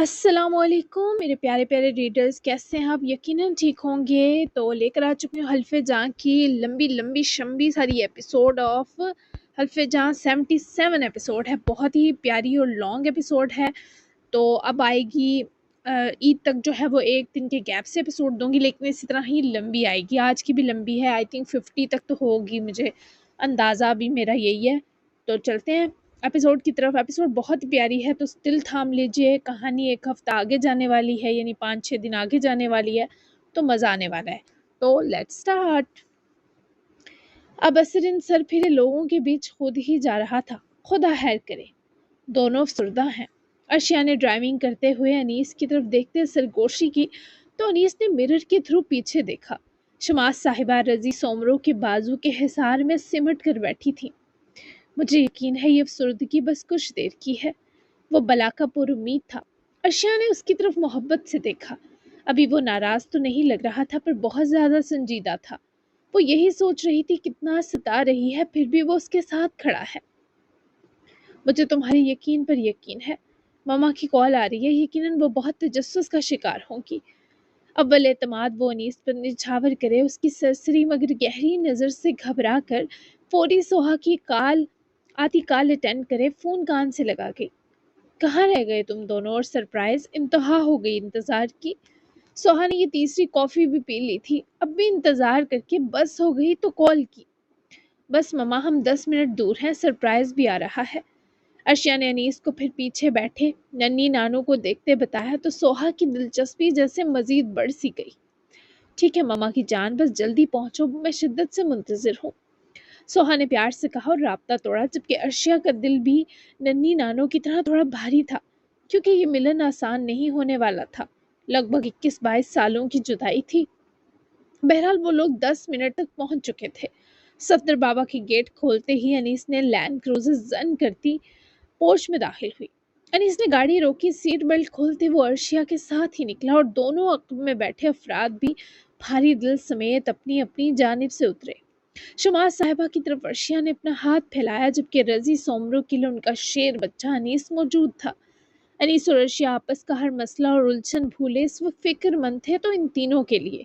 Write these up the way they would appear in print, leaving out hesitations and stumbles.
السلام علیکم میرے پیارے پیارے ریڈرز، کیسے ہیں آپ؟ یقیناً ٹھیک ہوں گے۔ تو لے کر آ چکے ہوں حلف جاں کی لمبی لمبی شمبی ساری ایپیسوڈ آف حلف جاں 77 ایپیسوڈ ہے، بہت ہی پیاری اور لانگ ایپیسوڈ ہے۔ تو اب آئے گی عید تک جو ہے وہ ایک دن کے گیپ سے ایپیسوڈ دوں گی، لیکن اسی طرح ہی لمبی آئے گی۔ آج کی بھی لمبی ہے، آئی تھنک 50 تک تو ہوگی، مجھے اندازہ بھی میرا یہی ہے۔ تو چلتے ہیں ایپیسوڈ کی طرف۔ ایپیسوڈ بہت پیاری ہے، تو دل تھام لیجئے۔ کہانی ایک ہفتہ آگے جانے والی ہے، یعنی 5-6 دن آگے جانے والی ہے، تو مزہ آنے والا ہے۔ تو لیٹس سٹارٹ۔ اب اثر ان سر پھرے لوگوں کے بیچ خود ہی جا رہا تھا۔ خدا خیر کرے، دونوں افسردہ ہیں۔ ارشیا نے ڈرائیونگ کرتے ہوئے انیس کی طرف دیکھتے سرگوشی کی، تو انیس نے مرر کے تھرو پیچھے دیکھا۔ شماس صاحبہ رضی سومرو کے بازو کے حصار میں سمٹ کر بیٹھی تھی۔ مجھے یقین ہے یہ افسردگی بس کچھ دیر کی ہے، وہ بلا کا پر امید تھا۔ ارشیا نے اس کی طرف محبت سے دیکھا۔ ابھی وہ ناراض تو نہیں لگ رہا تھا، پر بہت زیادہ سنجیدہ تھا۔ وہ یہی سوچ رہی تھی کتنا ستا رہی ہے، پھر بھی وہ اس کے ساتھ کھڑا ہے۔ مجھے تمہارے یقین پر یقین ہے۔ ماما کی کال آ رہی ہے، یقیناً وہ بہت تجسس کا شکار ہوں گی۔ اول اعتماد وہ انیس پر نچھاور کرے، اس کی سرسری مگر گہری نظر سے گھبرا کر فوری سوہا کی آتی کال اٹینڈ کرے، فون کان سے لگا گئی۔ کہاں رہ گئے تم دونوں؟ اور سرپرائز انتہا ہو گئی انتظار کی۔ سوہا نے یہ تیسری کافی بھی پی لی تھی، اب بھی انتظار کر کے بس ہو گئی تو کال کی۔ بس مما، ہم 10 منٹ دور ہیں، سرپرائز بھی آ رہا ہے۔ ارشیا نے انیس کو پھر پیچھے بیٹھے ننھی نانو کو دیکھتے بتایا، تو سوہا کی دلچسپی جیسے مزید بڑھ سی گئی۔ ٹھیک ہے مما کی جان، بس جلدی پہنچو، میں شدت سے منتظر ہوں، سوہا نے پیار سے کہا اور رابطہ توڑا، جبکہ ارشیا کا دل بھی ننھی نانو کی طرح تھوڑا بھاری تھا، کیونکہ یہ ملن آسان نہیں ہونے والا تھا۔ لگ بھگ 21-22 سالوں کی جدائی تھی۔ بہرحال وہ لوگ 10 منٹ تک پہنچ چکے تھے۔ صفدر بابا کی گیٹ کھولتے ہی انیس نے لینڈ کروزر زن کرتی پورچ میں داخل ہوئی۔ انیس نے گاڑی روکی، سیٹ بیلٹ کھولتے وہ ارشیا کے ساتھ ہی نکلا، اور دونوں عقب میں بیٹھے افراد بھی بھاری دل سمیت اپنی اپنی جانب سے اترے۔ شماس صاحبہ کی طرف ارشیا نے اپنا ہاتھ پھیلایا، جبکہ رضی سومرو کے لیے ان کا شیر بچہ انیس موجود تھا۔ انیس اور ارشیا آپس کا ہر مسئلہ اور الجھن بھولے اس وقت فکر مند تھے، تو ان تینوں کے لیے،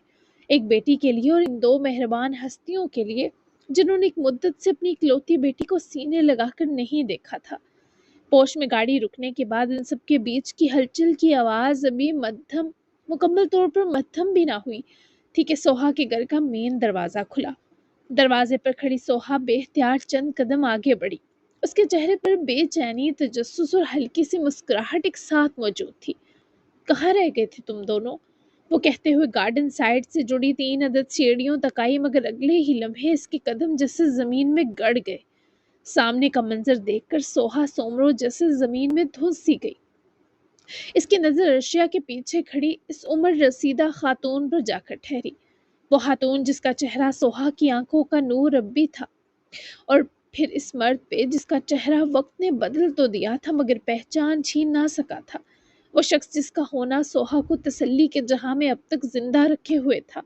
ایک بیٹی کے لیے اور ان دو مہربان ہستیوں کے لیے جنہوں نے ایک مدت سے اپنی اکلوتی بیٹی کو سینے لگا کر نہیں دیکھا تھا۔ پوش میں گاڑی رکنے کے بعد ان سب کے بیچ کی ہلچل کی آواز ابھی مکمل طور پر مدھم بھی نہ ہوئی تھی کہ سوہا کے گھر کا مین دروازہ کھلا۔ دروازے پر کھڑی سوہا بے اختیار چند قدم آگے بڑھی۔ اس کے چہرے پر بے چینی، تجسس اور ہلکی سی مسکراہٹ ایک ساتھ موجود تھی۔ کہاں رہ گئے تھے تم دونوں؟ وہ کہتے ہوئے گارڈن سائڈ سے جڑی 3 عدد سیڑھیوں تک آئی، مگر اگلے ہی لمحے اس کے قدم جیسے زمین میں گڑ گئے۔ سامنے کا منظر دیکھ کر سوہا سومرو جیسے زمین میں دھنس سی گئی۔ اس کی نظر ارشیا کے پیچھے کھڑی اس عمر رسیدہ خاتون پر جا کر ٹھہری۔ وہ خاتون جس کا چہرہ سوہا کی آنکھوں کا نور اب بھی تھا، اور پھر اس مرد پہ جس کا چہرہ وقت نے بدل تو دیا تھا مگر پہچان چھین نہ سکا تھا، وہ شخص جس کا ہونا سوہا کو تسلی کے جہاں میں اب تک زندہ رکھے ہوئے تھا۔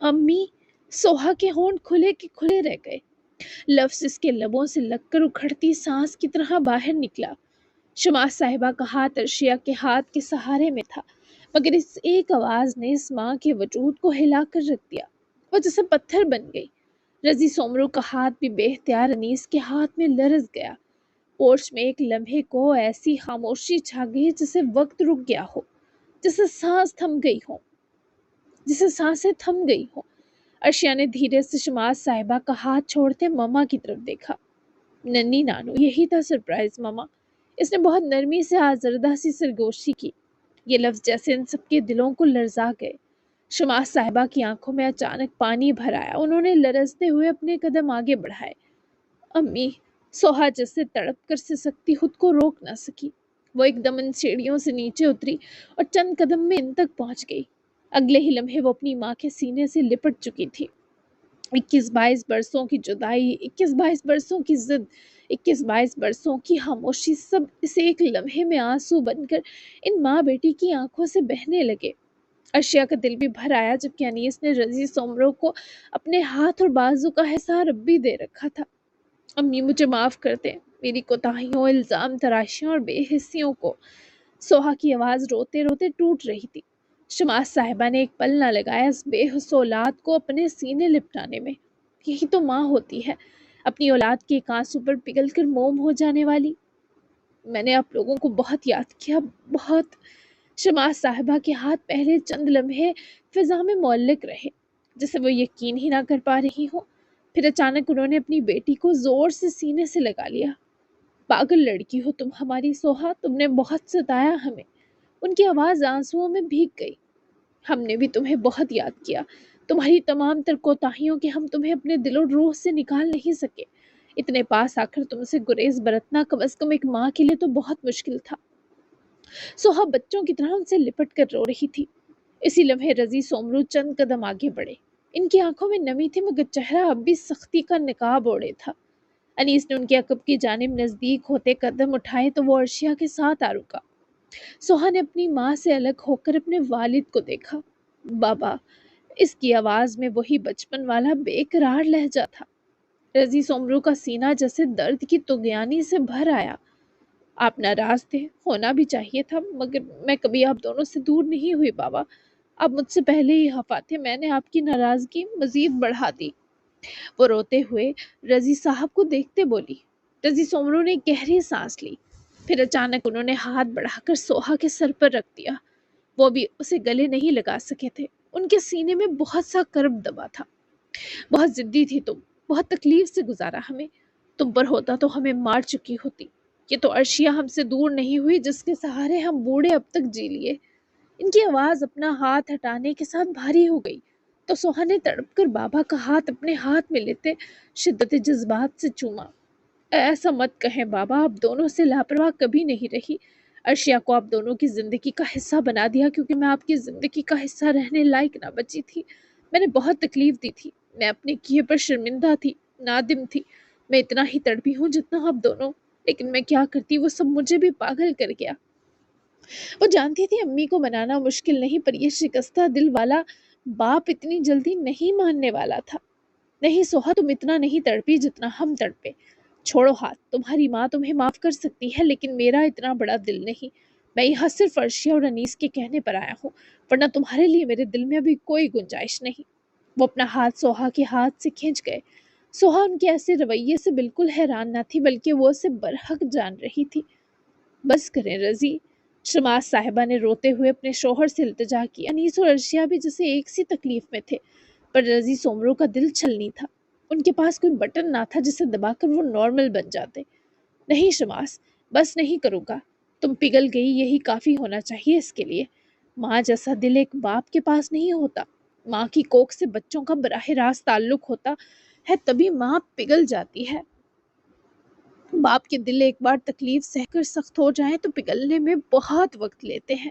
امی! سوہا کے ہونٹ کھلے کے کھلے رہ گئے۔ لفظ اس کے لبوں سے لگ کر اکھڑتی سانس کی طرح باہر نکلا۔ شماس صاحبہ کا ہاتھ ارشیا کے ہاتھ کے سہارے میں تھا، مگر اس ایک آواز نے اس ماں کے وجود کو ہلا کر رکھ دیا۔ وہ جیسے پتھر بن گئی۔ رضی سومرو کا ہاتھ بھی بے اختیار انیس کے ہاتھ میں لرز گیا۔ پورچ میں ایک لمحے کو ایسی خاموشی چھا گئی جیسے وقت رک گیا ہو، جیسے سانسیں تھم گئی ہوں۔ ارشیا نے دھیرے سے شماس صاحبہ کا ہاتھ چھوڑتے ماما کی طرف دیکھا۔ ننھی نانو، یہی تھا سرپرائز ماما، اس نے بہت نرمی سے آزردہ سی سرگوشی کی۔ یہ لفظ جیسے ان سب کے دلوں کو لرزا گئے۔ شماس صاحبہ کی آنکھوں میں اچانک پانی بھر آیا، انہوں نے لرزتے ہوئے اپنے قدم آگے بڑھائے۔ امی! سوہا جیسے تڑپ کر سسکتی خود کو روک نہ سکی۔ وہ ایک دم ان سیڑھیوں سے نیچے اتری اور چند قدم میں ان تک پہنچ گئی۔ اگلے ہی لمحے وہ اپنی ماں کے سینے سے لپٹ چکی تھی۔ 21-22 برسوں کی جدائی، 21-22 برسوں کی ضد، 21-22 برسوں کی خاموشی، سب اس ایک لمحے میں آنسو بن کر ان ماں بیٹی کی آنکھوں سے بہنے لگے۔ ارشیا کا دل بھی بھر آیا، جبکہ انیس نے رضی سومرو کو اپنے ہاتھ اور بازو کا حصار اب بھی دے رکھا تھا۔ امی مجھے معاف کر دیں، میری کوتاہیوں، الزام تراشیوں اور بے حسیوں کو۔ سوہا کی آواز روتے روتے ٹوٹ رہی تھی۔ شماس صاحبہ نے ایک پل نہ لگایا اس بے حس اولاد کو اپنے سینے لپٹانے میں۔ یہی تو ماں ہوتی ہے، اپنی اولاد کے ایک آنسو پر پگھل کر موم ہو جانے والی۔ میں نے آپ لوگوں کو بہت یاد کیا، بہت۔ شماس صاحبہ کے ہاتھ پہلے چند لمحے فضا میں معلق رہے، جسے وہ یقین ہی نہ کر پا رہی ہوں۔ پھر اچانک انہوں نے اپنی بیٹی کو زور سے سینے سے لگا لیا۔ پاگل لڑکی ہو تم ہماری سوہا، تم نے بہت ستایا ہمیں۔ ان کی آواز آنسوؤں میں بھیگ گئی۔ ہم نے بھی تمہیں بہت یاد کیا، تمہاری تمام تر کوتاہیوں کے ہم تمہیں اپنے دل و روح سے نکال نہیں سکے۔ اتنے پاس آ کر تم سے گریز برتنا کم از کم ایک ماں کے لیے تو بہت مشکل تھا۔ سوہا بچوں کی طرح ان سے لپٹ کر رو رہی تھی۔ اسی لمحے رضی سومرو چند قدم آگے بڑھے۔ ان کی آنکھوں میں نمی تھی مگر چہرہ اب بھی سختی کا نقاب اوڑھے تھا۔ انیس نے ان کے عقب کی جانب نزدیک ہوتے قدم اٹھائے تو وہ عرشیہ کے ساتھ آ رکا۔ سوہا نے اپنی ماں سے الگ ہو کر اپنے والد کو دیکھا۔ بابا، اس کی آواز میں وہی بچپن والا بے قرار لہجہ تھا۔ رضی سومرو کا سینہ جیسے درد کی طغیانی سے بھر آیا۔ آپ ناراض تھے، ہونا بھی چاہیے تھا، مگر میں کبھی آپ دونوں سے دور نہیں ہوئی بابا۔ آپ مجھ سے پہلے ہی خفا تھے، میں نے آپ کی ناراضگی مزید بڑھا دی۔ وہ روتے ہوئے رضی صاحب کو دیکھتے بولی۔ رضی سومرو نے گہری سانس لی، پھر اچانک انہوں نے ہاتھ بڑھا کر سوہا کے سر پر رکھ دیا۔ وہ بھی اسے گلے نہیں لگا سکے تھے، ان کے سینے میں بہت سا کرب دبا تھا۔ بہت ضدی تھی تم، بہت تکلیف سے گزارا ہمیں، تم پر ہوتا تو ہمیں مار چکی ہوتی۔ یہ تو عرشیہ ہم سے دور نہیں ہوئی جس کے سہارے ہم بوڑھے اب تک جی لیے۔ ان کی آواز اپنا ہاتھ ہٹانے کے ساتھ بھاری ہو گئی تو سوہا نے تڑپ کر بابا کا ہاتھ اپنے ہاتھ میں لیتے شدت جذبات سے چوما۔ ایسا مت کہیں بابا، آپ دونوں سے لاپرواہ کبھی نہیں رہی۔ عرشیہ کو آپ دونوں کی زندگی کا حصہ بنا دیا کیونکہ میں آپ کی زندگی کا حصہ رہنے لائق نہ بچی تھی۔ میں نے بہت تکلیف دی تھی، میں اپنے کیے پر شرمندہ تھی، نادم تھی۔ میں اتنا ہی تڑپی ہوں جتنا آپ دونوں، لیکن میں کیا کرتی، وہ سب مجھے بھی پاگل کر گیا۔ وہ جانتی تھی امی کو منانا مشکل نہیں، پر یہ شکستہ دل والا باپ اتنی جلدی نہیں ماننے والا تھا۔ نہیں سوہا، تم اتنا نہیں تڑپی جتنا ہم تڑپے۔ چھوڑو ہاتھ، تمہاری ماں تمہیں معاف کر سکتی ہے لیکن میرا اتنا بڑا دل نہیں۔ میں یہاں صرف عرشیہ اور انیس کے کہنے پر آیا ہوں، ورنہ تمہارے لیے میرے دل میں ابھی کوئی گنجائش نہیں۔ وہ اپنا ہاتھ سوہا کے ہاتھ سے کھینچ گئے۔ سوہا ان کے ایسے رویے سے بالکل حیران نہ تھی بلکہ وہ اسے برحق جان رہی تھی۔ بس کریں رضی، شماس صاحبہ نے روتے ہوئے اپنے شوہر سے التجا کی۔ انیس اور عرشیہ بھی جیسے ایک سی تکلیف میں تھے، پر رضی سومرو کا دل چھلنی تھا۔ ان کے پاس کوئی بٹن نہ تھا جسے دبا کر وہ نارمل بن جاتے۔ نہیں شماس، بس نہیں کروں گا، تم پگھل گئی یہی کافی ہونا چاہیے اس کے لیے۔ ماں جیسا دل ایک باپ کے پاس نہیں ہوتا۔ ماں کی کوکھ سے بچوں کا براہ راست تعلق ہوتا ہے تبھی ماں پگھل جاتی ہے۔ باپ کے دل ایک بار تکلیف سہ کر سخت ہو جائیں تو پگھلنے میں بہت وقت لیتے ہیں۔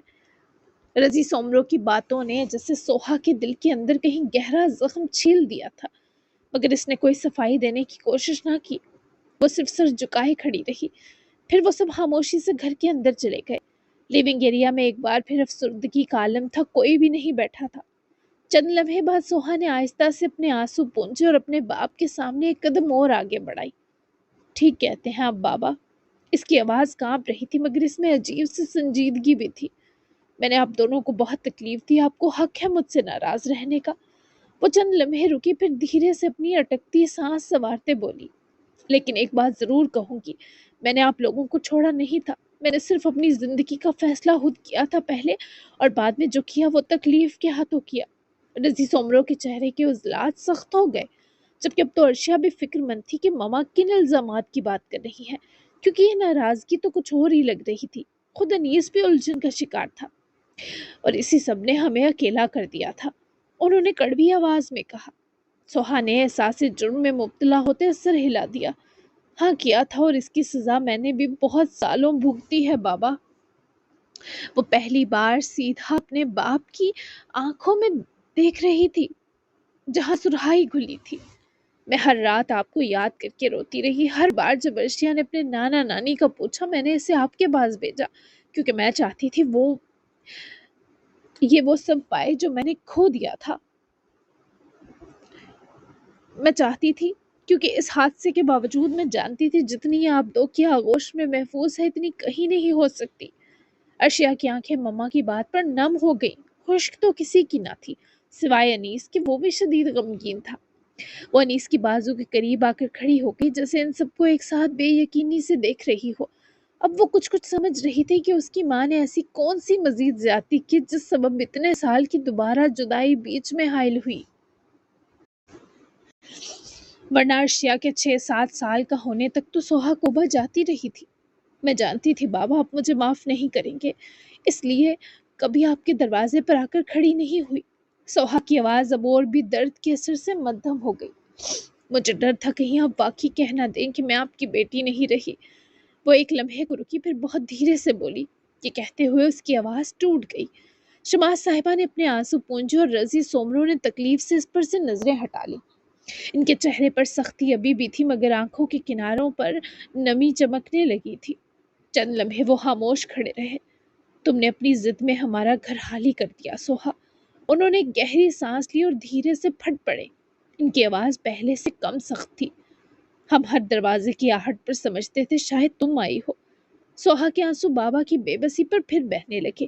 رضی سومرو کی باتوں نے جیسے سوہا کے دل کے اندر کہیں گہرا زخم چھیل دیا تھا، مگر اس نے کوئی صفائی دینے کی کوشش نہ کی۔ وہ صرف سر جھکائے کھڑی رہی۔ پھر وہ سب خاموشی سے گھر کے اندر چلے گئے۔ لیونگ ایریا میں ایک بار پھر افسردگی کا عالم تھا، کوئی بھی نہیں بیٹھا تھا۔ چند لمحے بعد سوہا نے آہستہ سے اپنے آنسو پونچھے اور اپنے باپ کے سامنے ایک قدم اور آگے بڑھائی۔ ٹھیک کہتے ہیں آپ بابا۔ اس کی آواز کانپ رہی تھی مگر اس میں عجیب سی سنجیدگی بھی تھی۔ میں نے آپ دونوں کو بہت تکلیف دی، آپ کو حق ہے مجھ سے ناراض رہنے کا۔ وہ چند لمحے رکی، پھر دھیرے سے اپنی اٹکتی سانس سنوارتے بولی، لیکن ایک بات ضرور کہوں گی، میں نے آپ لوگوں کو چھوڑا نہیں تھا۔ میں نے صرف اپنی زندگی کا فیصلہ خود کیا تھا پہلے، اور بعد میں جو کیا وہ تکلیف کے ہاتھوں کیا۔ رضی سومرو کے چہرے کے عضلات سخت ہو گئے، جبکہ اب تو عرشیہ بھی فکر مند تھی کہ ماما کن الزامات کی بات کر رہی ہیں، کیونکہ یہ ناراضگی تو کچھ اور ہی لگ رہی تھی۔ خود انیس بھی الجھن کا شکار تھا، اور اسی سب نے ہمیں اکیلا کر دیا تھا، انہوں نے کڑوی آواز میں کہا۔ سوہا نے احساس جرم میں مبتلا ہوتے سر ہلا دیا۔ ہاں کیا تھا، اور اس کی سزا میں نے بھی بہت سالوں بھگتی ہے بابا۔ وہ پہلی بار سیدھا اپنے باپ کی آنکھوں میں دیکھ رہی تھی جہاں سرہائی گھلی تھی۔ میں ہر رات آپ کو یاد کر کے روتی رہی۔ ہر بار جب عرشیہ نے اپنے نانا نانی کا پوچھا میں نے اسے آپ کے پاس بھیجا، کیونکہ میں چاہتی تھی یہ وہ سب پائے جو میں نے کھو دیا تھا۔ میں چاہتی تھی کیونکہ اس حادثے کے باوجود میں جانتی تھی جتنی آپ دو کی آغوش میں محفوظ ہے اتنی کہیں نہیں ہو سکتی۔ ارشیا کی آنکھیں مما کی بات پر نم ہو گئیں۔ خشک تو کسی کی نہ تھی سوائے انیس کہ وہ بھی شدید غمگین تھا۔ وہ انیس کی بازو کے قریب آ کر کھڑی ہو گئی جیسے ان سب کو ایک ساتھ بے یقینی سے دیکھ رہی ہو۔ اب وہ کچھ سمجھ رہی تھی کہ اس کی ماں نے ایسی کون سی مزید زیادتی کی جس سبب اتنے سال کی دوبارہ جدائی بیچ میں حائل ہوئی، ورنہ ارشیا کے 6-7 سال کا ہونے تک تو سوہا کوبا جاتی رہی تھی۔ میں جانتی تھی بابا آپ مجھے معاف نہیں کریں گے، اس لیے کبھی آپ کے دروازے پر آ کر کھڑی نہیں ہوئی۔ سوہا کی آواز اب اور بھی درد کے اثر سے مدھم ہو گئی۔ مجھے ڈر تھا کہیں آپ واقعی کہہ نہ دیں کہ میں آپ کی بیٹی نہیں رہی۔ وہ ایک لمحے کو رکی پھر بہت دھیرے سے بولی۔ یہ کہتے ہوئے اس کی آواز ٹوٹ گئی۔ شماس صاحبہ نے اپنے آنسو پونجھے اور رضی سومرو نے تکلیف سے اس پر سے نظریں ہٹا لی۔ ان کے چہرے پر سختی ابھی بھی تھی مگر آنکھوں کے کناروں پر نمی چمکنے لگی تھی۔ چند لمحے وہ خاموش کھڑے رہے۔ تم نے اپنی ضد میں ہمارا گھر خالی کر دیا سوہا۔ انہوں نے گہری سانس لی اور دھیرے سے پھٹ پڑے۔ ان کی آواز پہلے سے کم سخت تھی۔ ہم ہر دروازے کی آہٹ پر سمجھتے تھے شاید تم آئی ہو۔ سوہا کے آنسو بابا کی بے بسی پر پھر بہنے لگے۔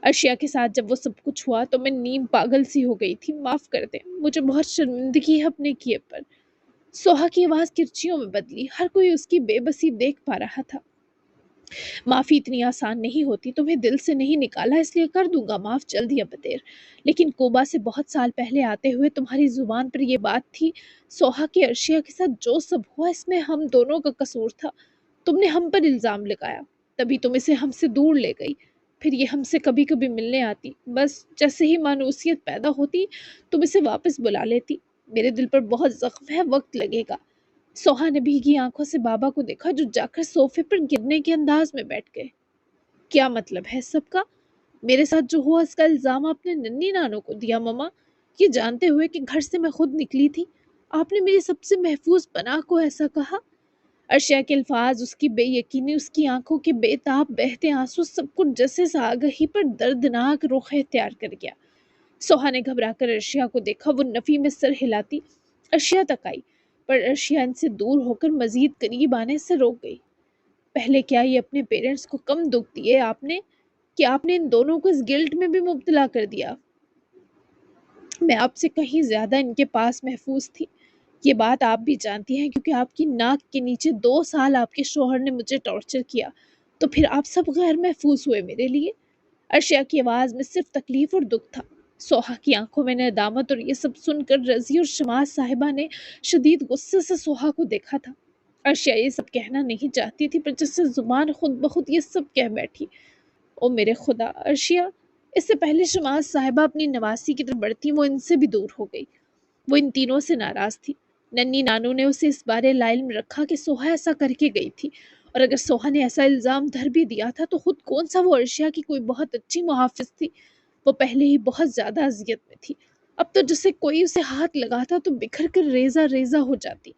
ارشیا کے ساتھ جب وہ سب کچھ ہوا تو میں نیم پاگل سی ہو گئی تھی، معاف کر دیں، مجھے بہت شرمندگی ہے اپنے کیے پر۔ سوہا کی آواز کرچیوں میں بدلی، ہر کوئی اس کی بے بسی دیکھ پا رہا تھا۔ معافی اتنی آسان نہیں ہوتی، تمہیں دل سے نہیں نکالا اس لیے کر دوں گا معاف جلد یا بدیر، لیکن کوبا سے بہت سال پہلے آتے ہوئے تمہاری زبان پر یہ بات تھی سوہا کے ارشیا کے ساتھ جو سب ہوا اس میں ہم دونوں کا قصور تھا۔ تم نے ہم پر الزام لگایا، تبھی تم اسے ہم سے دور لے گئی، پھر یہ ہم سے کبھی کبھی ملنے آتی، بس جیسے ہی مانوسیت پیدا ہوتی تم اسے واپس بلا لیتی۔ میرے دل پر بہت زخم ہے، وقت لگے گا۔ سوہا نے بھیگی آنکھوں سے بابا کو دیکھا جو جا کر صوفے پر گرنے کے انداز میں بیٹھ گئے۔ کیا مطلب ہے سب کا؟ میرے ساتھ جو ہوا اس کا الزام آپ نے ننی نانو کو دیا مما، یہ جانتے ہوئے کہ گھر سے میں خود نکلی تھی آپ نے میری سب سے محفوظ پناہ کو ایسا کہا۔ ارشیا کے الفاظ، اس کی بے یقینی، اس کی آنکھوں کے بے تاب بہتے آنسو، سب کچھ جیسے آگہی پر دردناک رخ اختیار کر گیا۔ سوہا نے گھبرا کر ارشیا کو دیکھا، وہ نفی میں سر ہلاتی ارشیا تک آئی، پر ارشیا ان سے دور ہو کر مزید قریب آنے سے روک گئی۔ پہلے کیا یہ اپنے پیرنٹس کو کم دکھ دیے آپ نے کہ آپ نے ان دونوں کو اس گلٹ میں بھی مبتلا کر دیا؟ میں آپ سے کہیں زیادہ ان کے پاس محفوظ تھی، یہ بات آپ بھی جانتی ہیں، کیونکہ آپ کی ناک کے نیچے 2 سال آپ کے شوہر نے مجھے ٹارچر کیا، تو پھر آپ سب غیر محفوظ ہوئے میرے لیے۔ ارشیا کی آواز میں صرف تکلیف اور دکھ تھا، سوہا کی آنکھوں میں ندامت، اور یہ سب سن کر رضی اور شماس صاحبہ نے شدید غصے سے سوہا کو دیکھا تھا۔ ارشیا یہ سب کہنا نہیں چاہتی تھی پر جس سے زبان خود بخود یہ سب کہہ بیٹھی۔ او میرے خدا ارشیا! اس سے پہلے شماس صاحبہ اپنی نواسی کی طرف بڑھتی وہ ان سے بھی دور ہو گئی۔ وہ ان تینوں سے ناراض تھی۔ ننی نانو نے اسے اس بارے لائلم رکھا کہ سوہا ایسا کر کے گئی تھی، اور اگر سوہا نے ایسا الزام دھر بھی دیا تھا تو خود کون سا وہ ارشیا کی کوئی بہت اچھی محافظ تھی؟ وہ پہلے ہی بہت زیادہ اذیت میں تھی، اب تو جسے کوئی اسے ہاتھ لگاتا تو بکھر کر ریزہ ریزہ ہو جاتی۔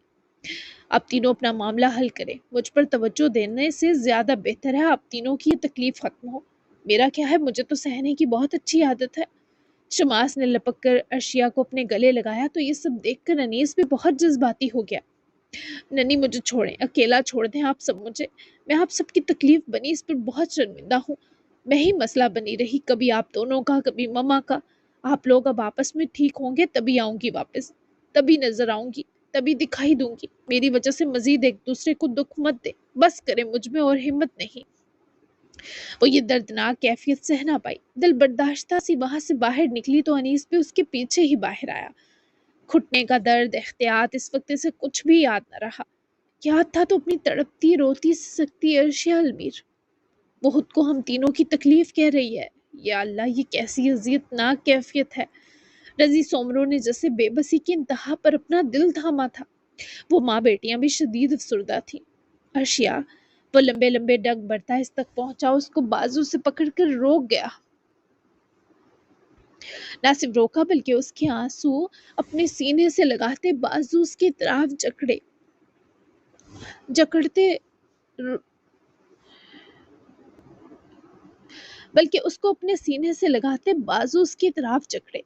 آپ تینوں اپنا معاملہ حل کریں، مجھ پر توجہ دینے سے زیادہ بہتر ہے آپ تینوں کی یہ تکلیف ختم ہو۔ میرا کیا ہے، مجھے تو سہنے کی بہت اچھی عادت ہے۔ شماس نے لپک کر ارشیا کو اپنے گلے لگایا تو یہ سب دیکھ کر انیس بھی بہت جذباتی ہو گیا۔ ننی مجھے چھوڑیں، اکیلا چھوڑ دیں آپ سب مجھے، میں آپ سب کی تکلیف بنی اس پر بہت شرمندہ ہوں، میں ہی مسئلہ بنی رہی، کبھی آپ دونوں کا کبھی مما کا۔ آپ لوگ اب آپس میں ٹھیک ہوں گے تبھی آؤں گی واپس، تبھی نظر آؤں گی، تبھی دکھائی دوں گی، میری وجہ سے مزید ایک دوسرے کو دکھ مت دیں، بس کریں، مجھ میں اور ہمت نہیں۔ وہ یہ دردناک کیفیت سہ نہ پائی، دل برداشتہ سی وہاں سے باہر نکلی تو انیس بھی اس کے پیچھے ہی باہر آیا۔ گھٹنے کا درد، احتیاط، اس وقت سے کچھ بھی یاد نہ رہا، یاد تھا تو اپنی تڑپتی روتی سکتی ارشیا المیر، وہ خود کو ہم تینوں کی تکلیف کہہ رہی ہے، یا اللہ یہ کیسی اذیت ناک کیفیت ہے۔ رضی سومرو نے جیسے بے بسی کی انتہا پر اپنا دل تھاما تھا، وہ ماں بیٹیاں بھی شدید افسردہ تھیں۔ ارشیا، وہ لمبے لمبے ڈگ بڑھتا اس تک پہنچا، اس کو بازو سے پکڑ کر روک گیا، نہ صرف روکا بلکہ اس کے آنسو اپنے سینے سے لگاتے بازو اس کی طرف جکڑتے بلکہ اس کو اپنے سینے سے لگاتے بازو اس کی طرف جکڑے۔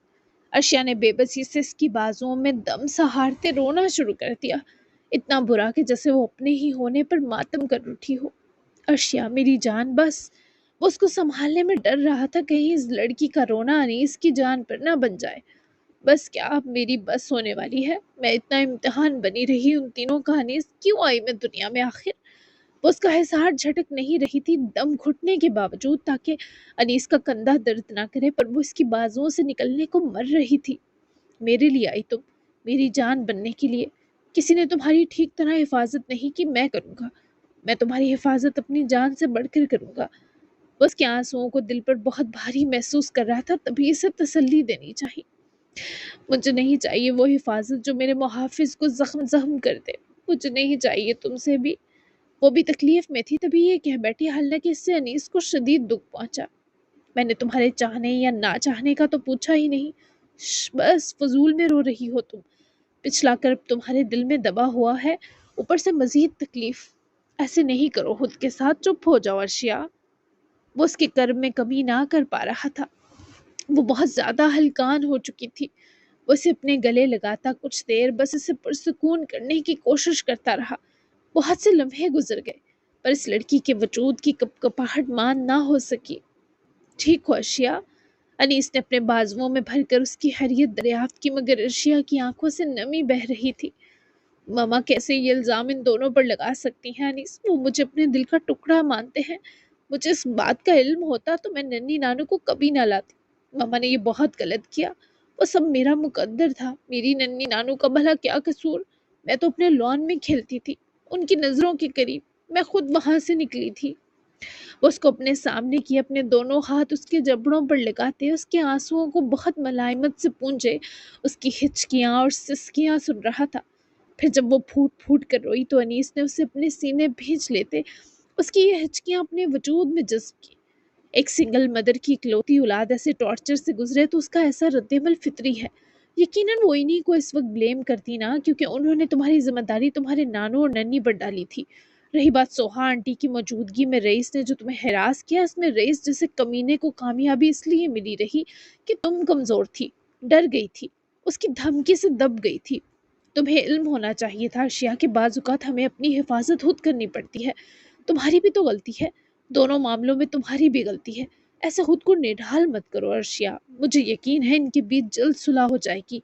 ارشیا نے بے بسی سے اس کی بازوؤں میں دم سہارتے رونا شروع کر دیا، اتنا برا کہ جیسے وہ اپنے ہی ہونے پر ماتم کر اٹھی ہو۔ ارشیا میری جان، بس وہ اس کو سنبھالنے میں ڈر رہا تھا کہیں اس لڑکی کا رونا انیس کی جان پر نہ بن جائے۔ بس کیا اب میری بس ہونے والی ہے؟ میں اتنا امتحان بنی رہی ان تینوں کا، انیس کیوں آئی میں دنیا میں آخر؟ وہ اس کا احساس جھٹک نہیں رہی تھی دم گھٹنے کے باوجود، تاکہ انیس کا کندھا درد نہ کرے، پر وہ اس کی بازوؤں سے نکلنے کو مر رہی تھی۔ میرے لیے آئی تم، میری جان بننے کے لیے۔ کسی نے تمہاری ٹھیک طرح حفاظت نہیں کی، میں کروں گا۔ میں تمہاری حفاظت اپنی جان سے بڑھ کر کروں گا۔ وہ اس کے آنسوؤں کو دل پر بہت بھاری محسوس کر رہا تھا، تبھی اسے تسلی دینی چاہیے۔ مجھے نہیں چاہیے وہ حفاظت جو میرے محافظ کو زخم زخم کر دے۔ مجھے نہیں چاہیے تم سے بھی۔ وہ بھی تکلیف میں تھی، تبھی یہ کہہ بیٹھی، حالانکہ اس سے انیس کو شدید دکھ پہنچا۔ میں نے تمہارے چاہنے یا نہ چاہنے کا تو پوچھا ہی نہیں۔ بس فضول میں رو رہی ہو تم۔ پچھلا کرب تمہارے دل میں دبا ہوا ہے، اوپر سے مزید تکلیف۔ ایسے نہیں کرو خود کے ساتھ، چپ ہو جاؤ ارشیا۔ وہ اس کے کرب میں کمی نہ کر پا رہا تھا، وہ بہت زیادہ ہلکان ہو چکی تھی۔ وہ اسے اپنے گلے لگاتا کچھ دیر بس اسے پرسکون کرنے کی کوشش کرتا رہا۔ بہت سے لمحے گزر گئے، پر اس لڑکی کے وجود کی کپ کپاہٹ مان نہ ہو سکی۔ ٹھیک ہو ارشیا؟ انیس نے اپنے بازوؤں میں بھر کر اس کی خیریت دریافت کی، مگر ارشیا کی آنکھوں سے نمی بہہ رہی تھی۔ ماما کیسے یہ الزام ان دونوں پر لگا سکتی ہیں انیس؟ وہ مجھے اپنے دل کا ٹکڑا مانتے ہیں۔ مجھے اس بات کا علم ہوتا تو میں ننھی نانو کو کبھی نہ لاتی۔ ماما نے یہ بہت غلط کیا۔ وہ سب میرا مقدر تھا۔ میری ننھی نانو کا بھلا کیا قصور؟ میں تو اپنے لان میں کھیلتی تھی، ان کی نظروں کے قریب۔ میں خود وہاں سے نکلی تھی۔ وہ اس کو اپنے سامنے کیے، اپنے دونوں ہاتھ اس کے جبڑوں پر لگاتے، اس کے آنسوؤں کو بہت ملائمت سے پونجے، اس کی ہچکیاں اور سسکیاں سن رہا تھا۔ پھر جب وہ پھوٹ پھوٹ کر روئی تو انیس نے اسے اپنے سینے بھینچ لیتے اس کی یہ ہچکیاں اپنے وجود میں جذب کی۔ ایک سنگل مدر کی اکلوتی اولاد ایسے ٹارچر سے گزرے تو اس کا ایسا رد عمل فطری ہے۔ یقیناً وہ انہی کو اس وقت بلیم کرتی نا، کیونکہ انہوں نے تمہاری ذمہ داری تمہارے نانو اور ننی پر ڈالی تھی۔ رہی بات سوہا آنٹی کی موجودگی میں رئیس نے جو تمہیں ہراس کیا، اس میں رئیس جیسے کمینے کو کامیابی اس لیے ملی رہی کہ تم کمزور تھی، ڈر گئی تھی، اس کی دھمکی سے دب گئی تھی۔ تمہیں علم ہونا چاہیے تھا ارشیا کہ بعض اوقات ہمیں اپنی حفاظت خود کرنی پڑتی ہے۔ تمہاری بھی تو غلطی ہے، دونوں معاملوں میں تمہاری بھی غلطی ہے۔ ایسے خود کو نڈھال مت کرو ارشیا۔ مجھے یقین ہے ان کے بیچ جلد صلح ہو جائے گی۔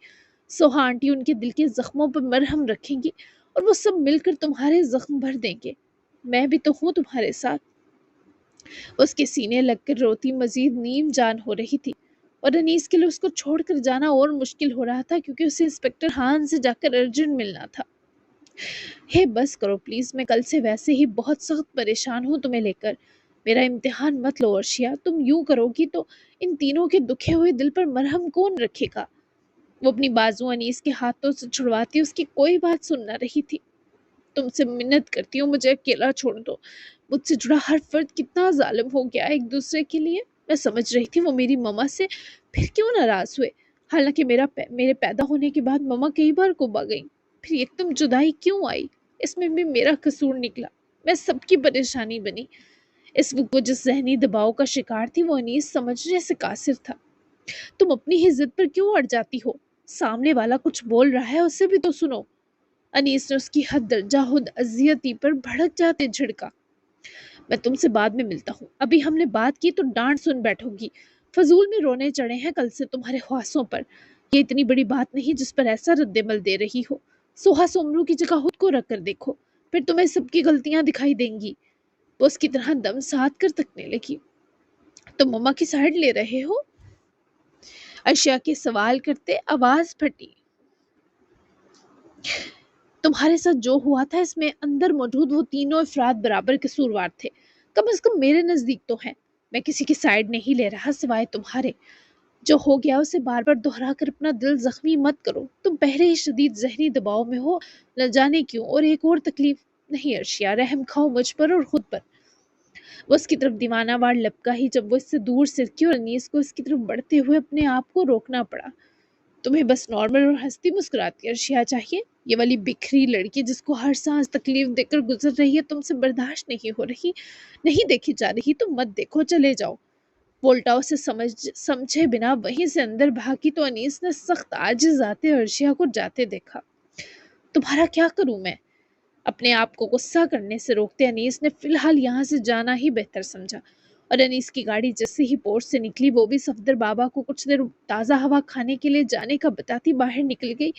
سوہا آنٹی ان کے دل کے زخموں پر مرہم رکھیں گی اور وہ سب مل کر تمہارے زخم بھر دیں گے۔ میں بھی تو ہوں تمہارے ساتھ۔ اس کے سینے لگ کر روتی مزید نیم جان ہو رہی تھی، اور انیس کے لیے اس کو چھوڑ کر جانا اور مشکل ہو رہا تھا، کیونکہ اسے انسپکٹر ہان سے جا کر ارجنٹ ملنا تھا۔ ہے بس کرو پلیز، میں کل سے ویسے ہی بہت سخت پریشان ہوں تمہیں لے کر۔ میرا امتحان مت لو ارشیا، تم یوں کرو گی تو ان تینوں کے دکھے ہوئے دل پر مرہم کون رکھے گا؟ وہ اپنی بازو انیس کے ہاتھوں سے چھڑواتی اس کی کوئی بات سن نہ رہی تھی۔ تم سے منت کرتی ہوں، مجھے اکیلا چھوڑ دو۔ مجھ سے جڑا ہر فرد کتنا ظالم ہو گیا ہے ایک دوسرے کے لیے۔ میں سمجھ رہی تھی وہ میری ماما سے پھر کیوں ناراض ہوئے، حالانکہ میرے پیدا ہونے کے بعد ماما کئی بار کوبا گئی، پھر ایک دم جدائی کیوں آئی؟ اس میں بھی میرا قصور نکلا، میں سب کی پریشانی بنی۔ اس وقت وہ جس ذہنی دباؤ کا شکار تھی وہ انیس سمجھنے سے قاصر تھا۔ تم اپنی ہی ضد پر کیوں اڑ جاتی ہو؟ سامنے والا کچھ بول رہا ہے، اسے بھی تو سنو۔ انیس نے اس کی حد درجہ حد اذیتی پر بھڑک جاتے جھڑکا۔ میں تم سے بعد میں ملتا ہوں، ابھی ہم نے بات کی تو ڈانٹ سن بیٹھو گی۔ فضول میں رونے چڑھے ہیں کل سے تمہارے خواصوں پر۔ یہ اتنی بڑی بات نہیں جس پر ایسا رد عمل دے رہی ہو۔ سوہا سومرو کی جگہ خود کو رکھ کر دیکھو، پھر تمہیں سب کی غلطیاں دکھائی دیں گی۔ وہ اس کی طرح دم ساتھ کر تکنے لگی۔ تم مما کی سائڈ لے رہے ہو؟ ارشیا کے سوال کرتے آواز پھٹی۔ تمہارے ساتھ جو ہوا تھا اس میں اندر موجود وہ تینوں افراد برابر قصوروار تھے، کم از کم میرے نزدیک تو ہیں۔ میں کسی کی سائڈ نہیں لے رہا سوائے تمہارے۔ جو ہو گیا اسے بار بار دہرا کر اپنا دل زخمی مت کرو۔ تم پہلے ہی شدید ذہنی دباؤ میں ہو، نہ جانے کیوں، اور ایک اور تکلیف نہیں ارشیا، رحم کھاؤ مجھ پر اور خود پر۔ وہ اس کی طرف دیوانہ وار لپکا ہی جب وہ اس سے دور سرکی، اور انیس کو اس کی طرف بڑھتے ہوئے اپنے آپ کو روکنا پڑا۔ تمہیں بس نارمل اور ہنستی مسکراتی ارشیا چاہیے؟ یہ والی بکھری لڑکی جس کو ہر سانس تکلیف دے کر گزر رہی ہے تم سے برداشت نہیں ہو رہی، نہیں دیکھی جا رہی تو مت دیکھو، چلے جاؤ۔ وولٹا اسے سمجھے بنا وہیں سے اندر بھاگی تو انیس نے سخت عاجز آتے ارشیا کو جاتے دیکھا۔ تمہارا کیا کروں میں؟ اپنے آپ کو غصہ کرنے سے روکتے انیس نے فی الحال یہاں سے جانا ہی بہتر سمجھا، اور انیس کی گاڑی جیسے ہی پورٹ سے نکلی وہ بھی صفدر بابا کو کچھ دیر تازہ ہوا کھانے کے لیے جانے کا بتاتی باہر نکل گئی،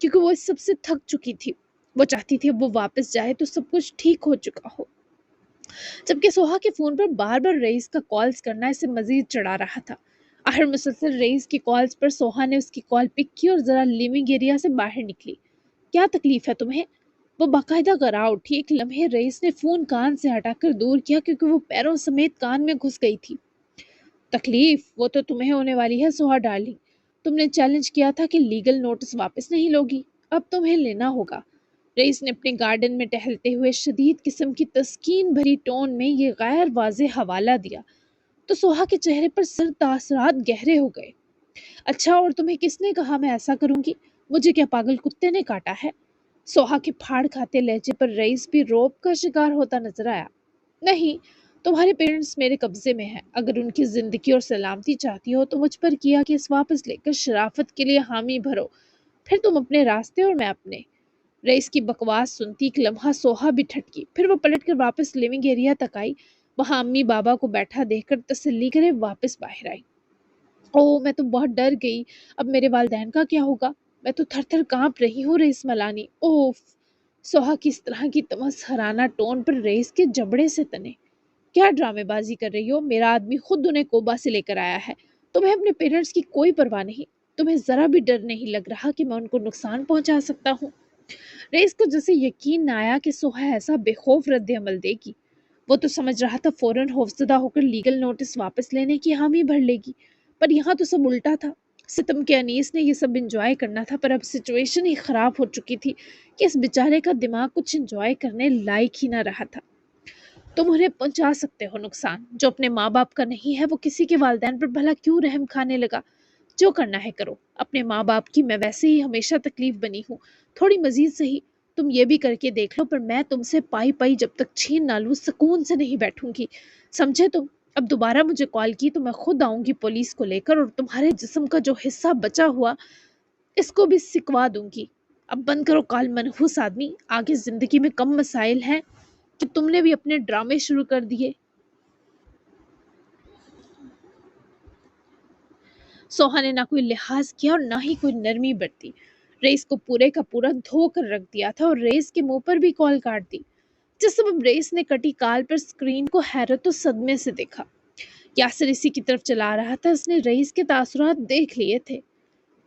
کیونکہ وہ اس سب سے تھک چکی تھی۔ وہ چاہتی تھی اب وہ واپس جائے تو سب کچھ ٹھیک ہو چکا ہو، جبکہ سوہا کے فون پر بار بار رئیس کا کالز کرنا اسے مزید چڑھا رہا تھا۔ آخر مسلسل رئیس کی کالز پر سوہا نے اس کی کال پک کی اور ذرا لیونگ ایریا سے باہر نکلی۔ کیا تکلیف ہے تمہیں؟ وہ باقاعدہ گرا اٹھی۔ ایک لمحے رئیس نے فون کان سے ہٹا کر دور کیا کیونکہ وہ پیروں سمیت کان میں گھس گئی تھی۔ تکلیف وہ تو تمہیں ہونے والی ہے سوہا ڈارلنگ، تم نے چیلنج کیا تھا کہ لیگل نوٹس واپس نہیں لوگی، اب تمہیں لینا ہوگا۔ رئیس نے اپنے گارڈن میں ٹہلتے ہوئے شدید قسم کی تسکین بھری ٹون میں یہ غیر واضح حوالہ دیا تو سوہا کے چہرے پر سر تاثرات گہرے ہو گئے۔ اچھا، اور تمہیں کس نے کہا میں ایسا کروں گی؟ مجھے کیا پاگل کتے نے کاٹا ہے؟ سوہا کے پھاڑ کھاتے لہجے پر رئیس بھی روب کا شکار ہوتا نظر آیا۔ نہیں، تمہارے پیرنٹس میرے قبضے میں ہیں، اگر ان کی زندگی اور سلامتی چاہتی ہو تو مجھ پر کیا کیس واپس لے کر شرافت کے لیے حامی بھرو، پھر تم اپنے راستے اور میں اپنے۔ رئیس کی بکواس سنتی ایک لمحہ سوہا بھی ٹھٹکی، پھر وہ پلٹ کر واپس لیونگ ایریا تک آئی۔ وہاں امی بابا کو بیٹھا دیکھ کر تسلی کرے واپس باہر آئی۔ او میں تو بہت ڈر گئی، اب میرے والدین کا کیا ہوگا؟ میں تو تھر تھر کانپ رہی ہوں رئیس ملانی۔ اوف! سوہا کی اس طرح کی تمسخرانہ ٹون پر رئیس کے جبڑے سے تنے۔ کیا ڈرامے بازی کر رہی ہو؟ میرا آدمی خود انہیں کوبا سے لے کر آیا ہے، تمہیں اپنے پیرنٹس کی کوئی پرواہ نہیں؟ تمہیں ذرا بھی ڈر نہیں لگ رہا کہ میں ان کو نقصان پہنچا سکتا ہوں؟ رئیس کو جیسے یقین نہ آیا کہ سوہا ایسا بے خوف رد عمل دے گی۔ وہ تو سمجھ رہا تھا فوراً خوفزدہ ہو کر لیگل نوٹس واپس لینے کی حامی بھر لے گی، پر یہاں تو سب الٹا تھا۔ ستم کے انیس نے یہ سب انجوائے کرنا تھا، پر اب سچویشن ہی خراب ہو چکی تھی کہ اس بیچارے کا دماغ کچھ انجوائے کرنے لائق ہی نہ رہا تھا۔ تم انہیں پہنچا سکتے ہو نقصان، جو اپنے ماں باپ کا نہیں ہے وہ کسی کے والدین پر بھلا کیوں رحم کھانے لگا؟ جو کرنا ہے کرو، اپنے ماں باپ کی میں ویسے ہی ہمیشہ تکلیف بنی ہوں، تھوڑی مزید صحیح تم یہ بھی کر کے دیکھ لو، پر میں تم سے پائی پائی جب تک چھین نہ لوں سکون سے نہیں بیٹھوں گی، سمجھے تم؟ اب دوبارہ مجھے کال کی تو میں خود آؤں گی پولیس کو لے کر، اور تمہارے جسم کا جو حصہ بچا ہوا اس کو بھی سکوا دوں گی۔ اب بند کرو کال منحوس آدمی، آگے زندگی میں کم مسائل ہیں کہ تم نے بھی اپنے ڈرامے شروع کر دیے۔ سوہا نے نہ کوئی لحاظ کیا اور نہ ہی کوئی نرمی برتی، رئیس کو پورے کا پورا دھو کر رکھ دیا تھا اور رئیس کے منہ پر بھی کال کاٹ دی، جس سبب رئیس نے کٹی کال پر سکرین کو حیرت و صدمے سے دیکھا۔ یاسر اسی کی طرف چلا رہا تھا، اس نے رئیس کے تاثرات دیکھ لیے تھے۔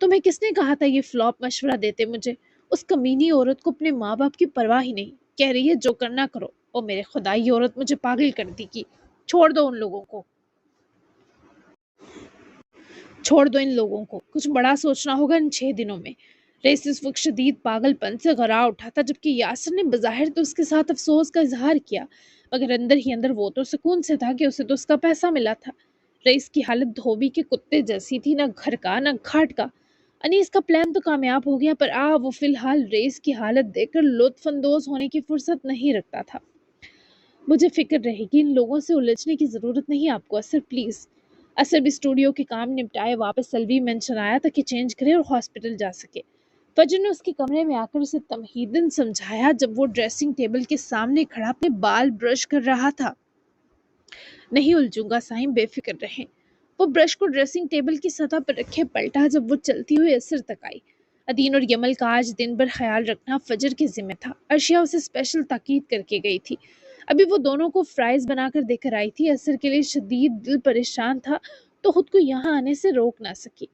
تمہیں کس نے کہا تھا یہ فلاپ مشورہ دیتے مجھے؟ اس کمینی عورت کو اپنے ماں باپ کی پرواہ ہی نہیں، کہہ رہی ہے جو کرنا کرو۔ او میرے خدا، یہ عورت مجھے پاگل کر دی گی۔ چھوڑ دو ان لوگوں کو، چھوڑ دو ان لوگوں کو، کچھ بڑا سوچنا ہوگا ان 6 دنوں میں۔ رئیس اس وقت شدید پاگل پن سے غرا اٹھا تھا، جبکہ یاسر نے بظاہر تو اس کے ساتھ افسوس کا اظہار کیا، مگر اندر ہی اندر وہ تو سکون سے تھا کہ اسے تو اس کا پیسہ ملا تھا۔ رئیس کی حالت دھوبی کے کتے جیسی تھی، نہ گھر کا نہ گھاٹ کا۔ انیس کا پلان تو کامیاب ہو گیا، پر وہ فی الحال رئیس کی حالت دیکھ کر لطف اندوز ہونے کی فرصت نہیں رکھتا تھا۔ مجھے فکر رہے گی، ان لوگوں سے الجھنے کی ضرورت نہیں آپ کو اثر، پلیز۔ اثر بھی اسٹوڈیو کے کام نپٹائے واپس سلوی مینشن آیا تاکہ چینج کرے اور ہاسپٹل جا سکے۔ فجر نے اس کے کمرے میں آ کر اسے تمہیداً سمجھایا جب وہ ڈریسنگ ٹیبل کے سامنے کھڑا اپنے بال برش کر رہا تھا۔ نہیں الجھوں گا سائم، بے فکر رہیں۔ وہ برش کو ڈریسنگ ٹیبل کی سطح پر رکھے پلٹا جب وہ چلتی ہوئی اثر تک آئی۔ ادین اور یمل کا آج دن بھر خیال رکھنا فجر کے ذمہ تھا، ارشیا اسے اسپیشل تاکید کر کے گئی تھی۔ ابھی وہ دونوں کو فرائز بنا کر دے کر آئی تھی۔ اثر کے لیے شدید دل پریشان تھا تو خود کو یہاں آنے سے روک نہ سکی۔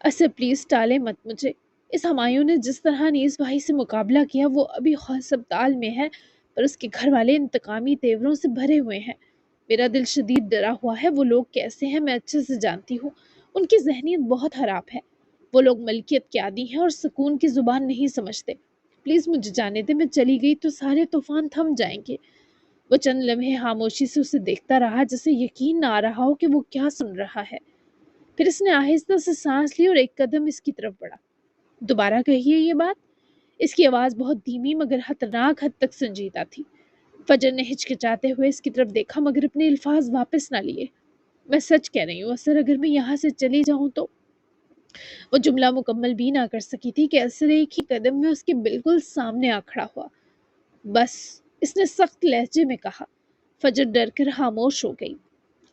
اثر پلیز ٹالے مت مجھے۔ اس ہمایوں نے جس طرح انیس بھائی سے مقابلہ کیا وہ ابھی ہسپتال میں ہے، پر اس کے گھر والے انتقامی تیوروں سے بھرے ہوئے ہیں۔ میرا دل شدید ڈرا ہوا ہے، وہ لوگ کیسے ہیں میں اچھے سے جانتی ہوں، ان کی ذہنیت بہت خراب ہے، وہ لوگ ملکیت کے عادی ہیں اور سکون کی زبان نہیں سمجھتے۔ پلیز مجھے جانے دے، میں چلی گئی تو سارے طوفان تھم جائیں گے۔ وہ چند لمحے خاموشی سے اسے دیکھتا رہا، جسے یقین نہ آ رہا ہو کہ وہ کیا سن رہا ہے۔ پھر اس نے آہستہ سے سانس لی اور ایک قدم اس کی طرف بڑھا۔ دوبارہ کہیے یہ بات۔ اس کی آواز بہت دھیمی مگر خطرناک حد تک سنجیدہ تھی۔ فجر نے ہچکچاتے ہوئے اس کی طرف دیکھا مگر اپنے الفاظ واپس نہ لیے۔ میں سچ کہہ رہی ہوں اثر، اگر میں یہاں سے چلی جاؤں تو۔ وہ جملہ مکمل بھی نہ کر سکی تھی کہ اثر ایک ہی قدم میں اس کے بالکل سامنے آ کھڑا ہوا۔ بس، اس نے سخت لہجے میں کہا۔ فجر ڈر کر خاموش ہو گئی۔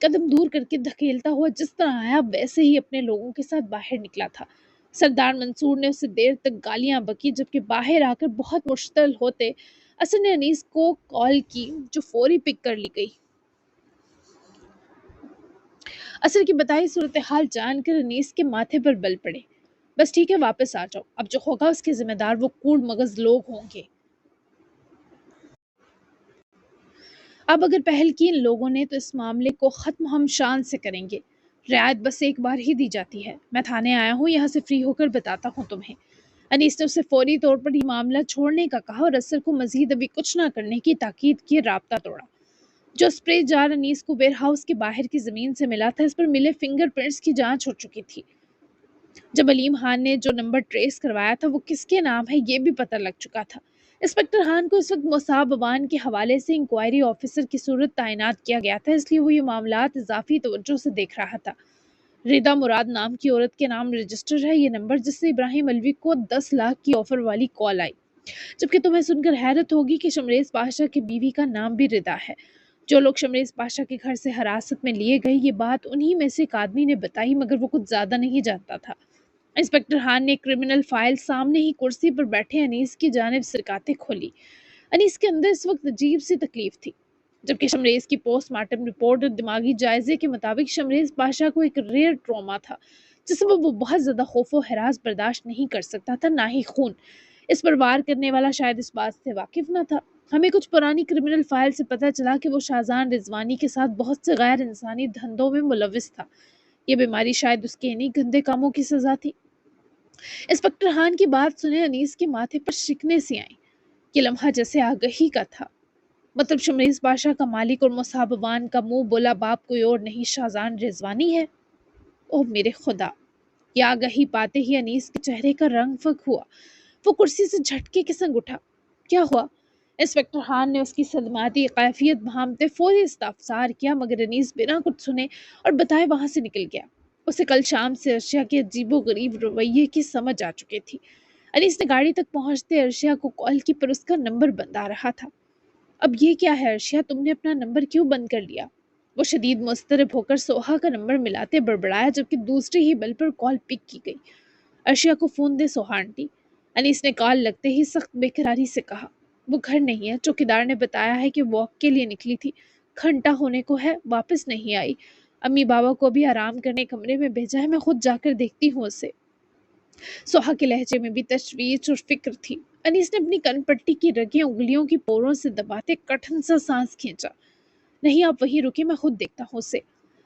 قدم دور کر کے دھکیلتا ہوا جس طرح آیا ویسے ہی اپنے لوگوں کے ساتھ باہر نکلا تھا۔ سردار منصور نے اسے دیر تک گالیاں بکی، جبکہ باہر آ کر بہت مشتعل ہوتے اصل نے انیس کو کال کی جو فوری پک کر لی گئی۔ اصل کی بتائی صورتحال جان کر انیس کے ماتھے پر بل پڑے۔ بس ٹھیک ہے، واپس آ جاؤ، اب جو ہوگا اس کے ذمہ دار وہ کوڑ مغز لوگ ہوں گے۔ اب اگر پہل کی ان لوگوں نے تو اس معاملے کو ختم ہم شان سے کریں گے۔ رعایت بس ایک بار ہی دی جاتی ہے۔ میں تھانے آیا ہوں، یہاں سے فری ہو کر بتاتا ہوں تمہیں۔ انیس نے اسے فوری طور پر یہ معاملہ چھوڑنے کا کہا اور اثر کو مزید ابھی کچھ نہ کرنے کی تاکید کی، رابطہ توڑا۔ جو اسپرے جار انیس کو ویئر ہاؤس کے باہر کی زمین سے ملا تھا، اس پر ملے فنگر پرنٹس کی جانچ ہو چکی تھی۔ جب علیم خان نے جو نمبر ٹریس کروایا تھا وہ کس کے نام ہے یہ بھی پتہ لگ چکا تھا۔ انسپکٹر خان کو اس وقت مصعب عوان کے حوالے سے انکوائری آفیسر کی صورت تعینات کیا گیا تھا، اس لیے وہ یہ معاملات اضافی توجہ سے دیکھ رہا تھا۔ ردا مراد نام کی عورت کے نام رجسٹر ہے یہ نمبر، جس سے ابراہیم الوی کو 10 لاکھ کی آفر والی کال آئی۔ جبکہ تمہیں سن کر حیرت ہوگی کہ شمریز پاشا کی بیوی کا نام بھی ردا ہے۔ جو لوگ شمریز پاشا کے گھر سے حراست میں لیے گئے، یہ بات انہی میں سے ایک آدمی نے بتائی، مگر وہ کچھ زیادہ نہیں جانتا تھا۔ انسپکٹر خان نے کرمنل فائل سامنے ہی کرسی پر بیٹھے انیس کی جانب سرکاتے کھولی۔ انیس کے اندر اس وقت عجیب سی تکلیف تھی، جبکہ شمریز کی پوسٹ مارٹم رپورٹ اور دماغی جائزے کے مطابق شمریز پاشا کو ایک ریئر ٹراما تھا، جس سے وہ بہت زیادہ خوف و ہراس برداشت نہیں کر سکتا تھا، نہ ہی خون۔ اس پر وار کرنے والا شاید اس بات سے واقف نہ تھا۔ ہمیں کچھ پرانی کرمنل فائل سے پتہ چلا کہ وہ شاہجہاں رضوانی کے ساتھ بہت سے غیر انسانی دھندوں میں ملوث تھا۔ یہ بیماری شاید اس کے انہی گندے کاموں کی سزا تھی۔ انسپکٹر خان کی بات سنے انیس کے ماتھے پر شکنیں سی آئیں۔ یہ لمحہ جیسے آگہی کا تھا۔ مطلب شمریز پاشا کا مالک اور مصعب عوان کا منہ بولا باپ کوئی اور نہیں شاہجہاں رضوانی ہے۔ اوہ میرے خدا! یہ آگہی پاتے ہی انیس کے چہرے کا رنگ فک ہوا۔ وہ کرسی سے جھٹکے کے سنگ اٹھا۔ کیا ہوا؟ انسپکٹر خان نے اس کی صدماتی کیفیت بھانپتے فوری استفسار کیا، مگر انیس بنا کچھ سنے اور بتائے وہاں سے نکل گیا۔ اسے کل شام سے ارشیا کے عجیب و غریب رویے کی سمجھ آ چکی تھی۔ انیس نے گاڑی تک پہنچتے ارشیا کو کال کی، پر اس کا نمبر بند آ رہا تھا۔ اب یہ کیا ہے ارشیا، تم نے اپنا نمبر کیوں بند کر لیا؟ وہ شدید مضطرب ہو کر سوہا کا نمبر ملاتے بڑبڑایا، جبکہ دوسری ہی بل پر کال پک کی گئی۔ ارشیا کو فون دے سوہا آنٹی، انیس نے کال لگتے ہی سخت بے قراری سے کہا۔ وہ گھر نہیں ہے، چوکیدار نے بتایا ہے کہ واک کے لیے نکلی تھی، گھنٹہ ہونے کو ہے، واپس نہیں آئی۔ امی بابا کو بھی آرام کرنے کمرے میں بھیجا ہے، میں خود جا کر دیکھتی ہوں اسے۔ سوہا کے لہجے میں بھی تشویش اور فکر تھی۔ انیس نے اپنی کن پٹی کی رگیں انگلیوں کی پوروں سے دباتے کٹھن سا سانس کھینچا۔ نہیں آپ وہیں رکے، میں خود دیکھتا ہوں اسے،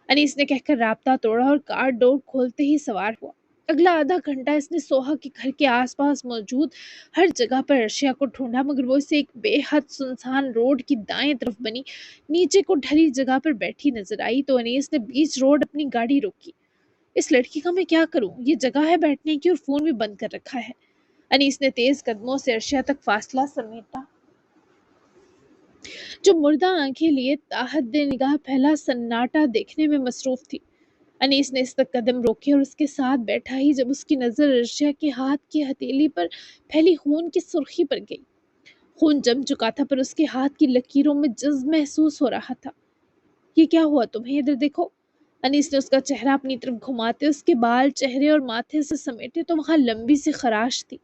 انیس نے کہہ کر رابطہ توڑا اور کار ڈور کھولتے ہی سوار ہوا۔ اگلا آدھا گھنٹہ اس نے سوہا کے گھر کے آس پاس موجود ہر جگہ پر ارشیا کو ڈھونڈا، مگر وہ اسے ایک بے حد سنسان روڈ کی دائیں طرف بنی نیچے کو ڈھلی جگہ پر بیٹھی نظر آئی تو انیس نے بیچ روڈ اپنی گاڑی روکی۔ اس لڑکی کا میں کیا کروں، یہ جگہ ہے بیٹھنے کی اور فون بھی بند کر رکھا ہے۔ انیس نے تیز قدموں سے ارشیا تک فاصلہ سمیٹا، جو مردہ آنکھیں لیے تاحد نگاہ پھیلا سناٹا دیکھنے میں مصروف تھی۔ انیس نے اس تک قدم روکے اور اس کے ساتھ بیٹھا ہی جب اس کی نظر ارشیا کے ہاتھ کی ہتھیلی پر پھیلی خون کی سرخی پر گئی۔ خون جم چکا تھا، پر اس کے ہاتھ کی لکیروں میں جذب محسوس ہو رہا تھا۔ یہ کیا ہوا تمہیں، ادھر دیکھو۔ انیس نے اس کا چہرہ اپنی طرف گھماتے اس کے بال چہرے اور ماتھے سے سمیٹے تو وہاں لمبی سی خراش تھی،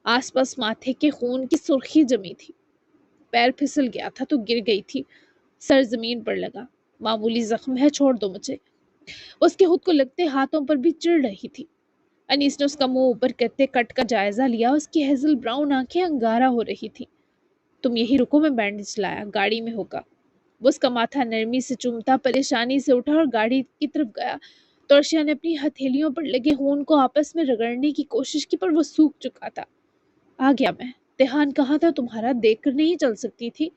آس پاس ماتھے کے خون کی سرخی جمی تھی۔ پیر پھسل گیا تھا تو گر گئی تھی، سر زمین پر لگا، معمولی زخم ہے، چھوڑ دو مجھے۔ اس کے خود کو لگتے ہاتھوں پر بھی چڑ رہی تھی۔ انیس نے اس کا منہ اوپر کرتے کٹ کا جائزہ لیا، اس کی ہیزل براؤن آنکھیں انگارہ ہو رہی تھی۔ تم یہی رکو، میں بینڈیج لایا، گاڑی میں ہوگا۔ وہ اس کا ماتھا نرمی سے چومتا پریشانی سے اٹھا اور گاڑی کی طرف گیا تو ارشیا نے اپنی ہتھیلیوں پر لگے خون کو آپس میں رگڑنے کی کوشش کی، پر وہ سوکھ چکا تھا۔ آ گیا میں، دھیان کہاں تھا تمہارا، دیکھ کر نہیں چل سکتی تھی؟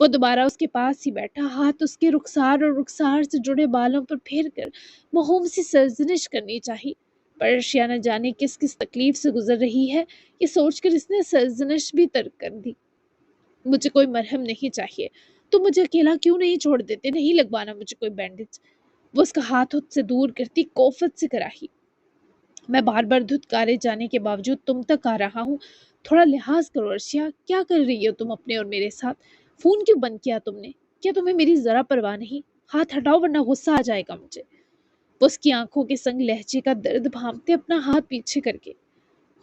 وہ دوبارہ اس کے پاس ہی بیٹھا، ہاتھ اس کے رخسار اور رخسار سے جڑے بالوں پر پھیر کر موہوم سی سرزنش کرنی چاہی، پر ارشیا نہ جانے کس کس تکلیف سے گزر رہی ہے، یہ سوچ کر اس نے سرزنش بھی ترک کر دی۔ مجھے کوئی مرہم نہیں چاہیے، تم مجھے اکیلا کیوں نہیں چھوڑ دیتے، نہیں لگوانا مجھے کوئی بینڈیج۔ وہ اس کا ہاتھ خود سے دور کرتی کوفت سے کراہی۔ میں بار بار دھتکارے جانے کے باوجود تم تک آ رہا ہوں، تھوڑا لحاظ کرو ارشیا، کیا کر رہی ہو تم اپنے اور میرے ساتھ؟ فون کیوں بند کیا تم نے؟ کیا تمہیں میری ذرا پرواہ نہیں؟ ہاتھ ہٹاؤ ورنہ غصہ آ جائے گا مجھے۔ وہ اس کی آنکھوں کے سنگ لہجے کا درد بھانپتے اپنا ہاتھ پیچھے کر کے،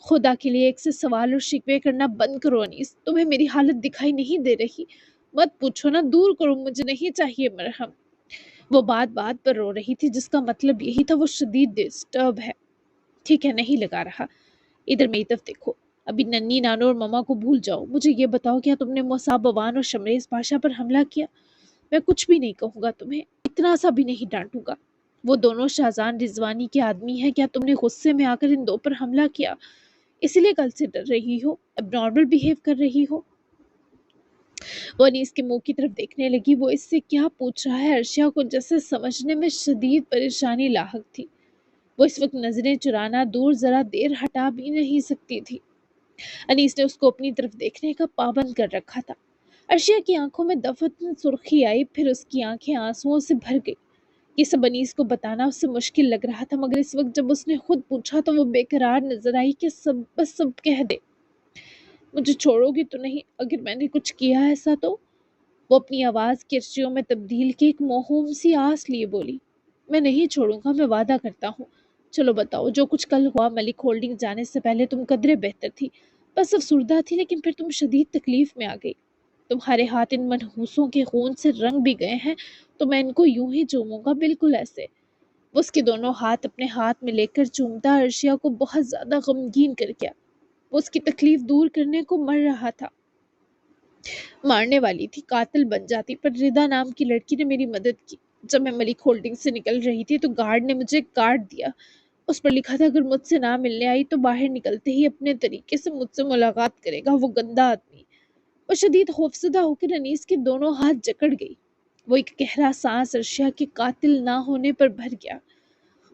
خدا کے لیے ایک سے سوال اور شکوے کرنا بند کرو انیس، تمہیں میری حالت دکھائی نہیں دے رہی؟ مت پوچھو نا، دور کرو، مجھے نہیں چاہیے مرہم۔ وہ بات بات پر رو رہی تھی جس کا مطلب یہی تھا وہ شدید ڈسٹرب ہے۔ ٹھیک ہے، نہیں لگا رہا، ادھر میری طرف دیکھو، ابھی ننی نانو اور ماما کو بھول جاؤ، مجھے یہ بتاؤ کیا تم نے مصعب بوان اور شمریز پاشا پر حملہ کیا؟ میں کچھ بھی نہیں کہوں گا تمہیں، اتنا سا بھی نہیں ڈانٹوں گا، وہ دونوں شاہجہاں رضوانی کے آدمی ہیں، کیا تم نے غصے میں آ کر ان دو پر حملہ کیا؟ اسی لیے کل سے ڈر رہی ہو، اب نارمل بیہیو کر رہی ہو؟ وہ انیس کے منہ کی طرف دیکھنے لگی، وہ اس سے کیا پوچھ رہا ہے عرشیہ کو جیسے سمجھنے میں شدید پریشانی لاحق تھی۔ وہ اس وقت نظریں چرانا دور ذرا دیر ہٹا بھی نہیں سکتی تھی۔ انیس نے اس کو اپنی طرف دیکھنے کا پابند کر رکھا تھا۔ عرشیہ کی آنکھوں میں دفعتاً سرخی آئی، پھر اس کی آنکھیں آنسوؤں سے بھر گئی۔ یہ سب انیس کو بتانا اس سے مشکل لگ رہا تھا، مگر اس وقت جب اس نے خود پوچھا تو وہ بے قرار نظر آئی کہ سب کہہ دے۔ مجھے چھوڑو گی تو نہیں اگر میں نے کچھ کیا ایسا تو؟ وہ اپنی آواز کرچیوں میں تبدیل کی ایک موہوم سی آس لیے بولی، میں نہیں چھوڑوں گا، میں وعدہ کرتا ہوں۔ چلو بتاؤ، جو کچھ کل ہوا، ملک ہولڈنگ جانے سے پہلے تم قدرے بہتر تھی، بس افسردہ تھی، لیکن پھر تم شدید تکلیف میں آ گئی۔ تمہارے ہاتھ ان منحوسوں کے خون سے رنگ بھی گئے ہیں تو میں ان کو یوں ہی چوموں گا، بالکل ایسے۔ وہ اس کے دونوں ہاتھ اپنے ہاتھ میں لے کر چومتا عرشیہ کو بہت زیادہ غمگین کر گیا۔ وہ اس کی تکلیف دور کرنے کو مر رہا تھا، مارنے والی تھی، قاتل بن جاتی، پر ردا نام کی لڑکی نے میری مدد کی۔ جب میں ملک ہولڈنگ سے نکل رہی تھی تو گارڈ نے مجھے کارڈ دیا، اس پر لکھا تھا اگر مجھ سے نہ ملنے آئی تو باہر نکلتے ہی اپنے طریقے سے مجھ سے ملاقات کرے گا، وہ گندا آدمی۔ وہ شدید خوفزدہ ہو کر انیس کے دونوں ہاتھ جکڑ گئی۔ وہ ایک گہرا سانس عرشیہ کے قاتل نہ ہونے پر بھر گیا۔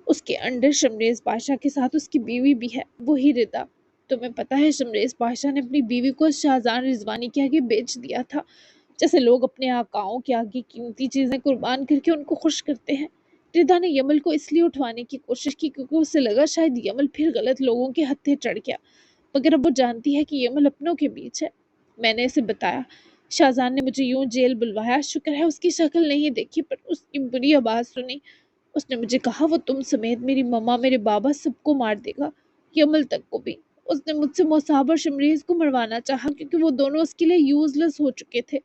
اس کے انڈر شمریز پاشا کے ساتھ اس کی بیوی بھی ہے، وہی ردا۔ تمہیں پتہ ہے شمریز پاشا نے اپنی بیوی کو شاہجہاں رضوانی کے آگے بیچ دیا تھا، جیسے لوگ اپنے آقاؤں کے آگے قیمتی چیزیں قربان کر کے ان کو خوش کرتے ہیں۔ ردا نے یمل کو اس لیے اٹھوانے کی کوشش کی کیونکہ اسے لگا شاید یمل پھر غلط لوگوں کے ہتھے چڑھ گیا، مگر اب وہ جانتی ہے کہ یمل اپنوں کے بیچ ہے۔ میں نے اسے بتایا، شاہجہاں نے مجھے یوں جیل بلوایا، شکر ہے اس کی شکل نہیں دیکھی پر اس کی بری آواز سنی۔ اس نے مجھے کہا وہ تم سمیت میری ماما، میرے بابا، سب کو مار دے گا، یمل تک کو بھی۔ اس نے مجھ سے مصعب اور شمریز کو مروانا چاہا کیونکہ وہ دونوں اس کے لیے یوز لیس ہو چکے تھے،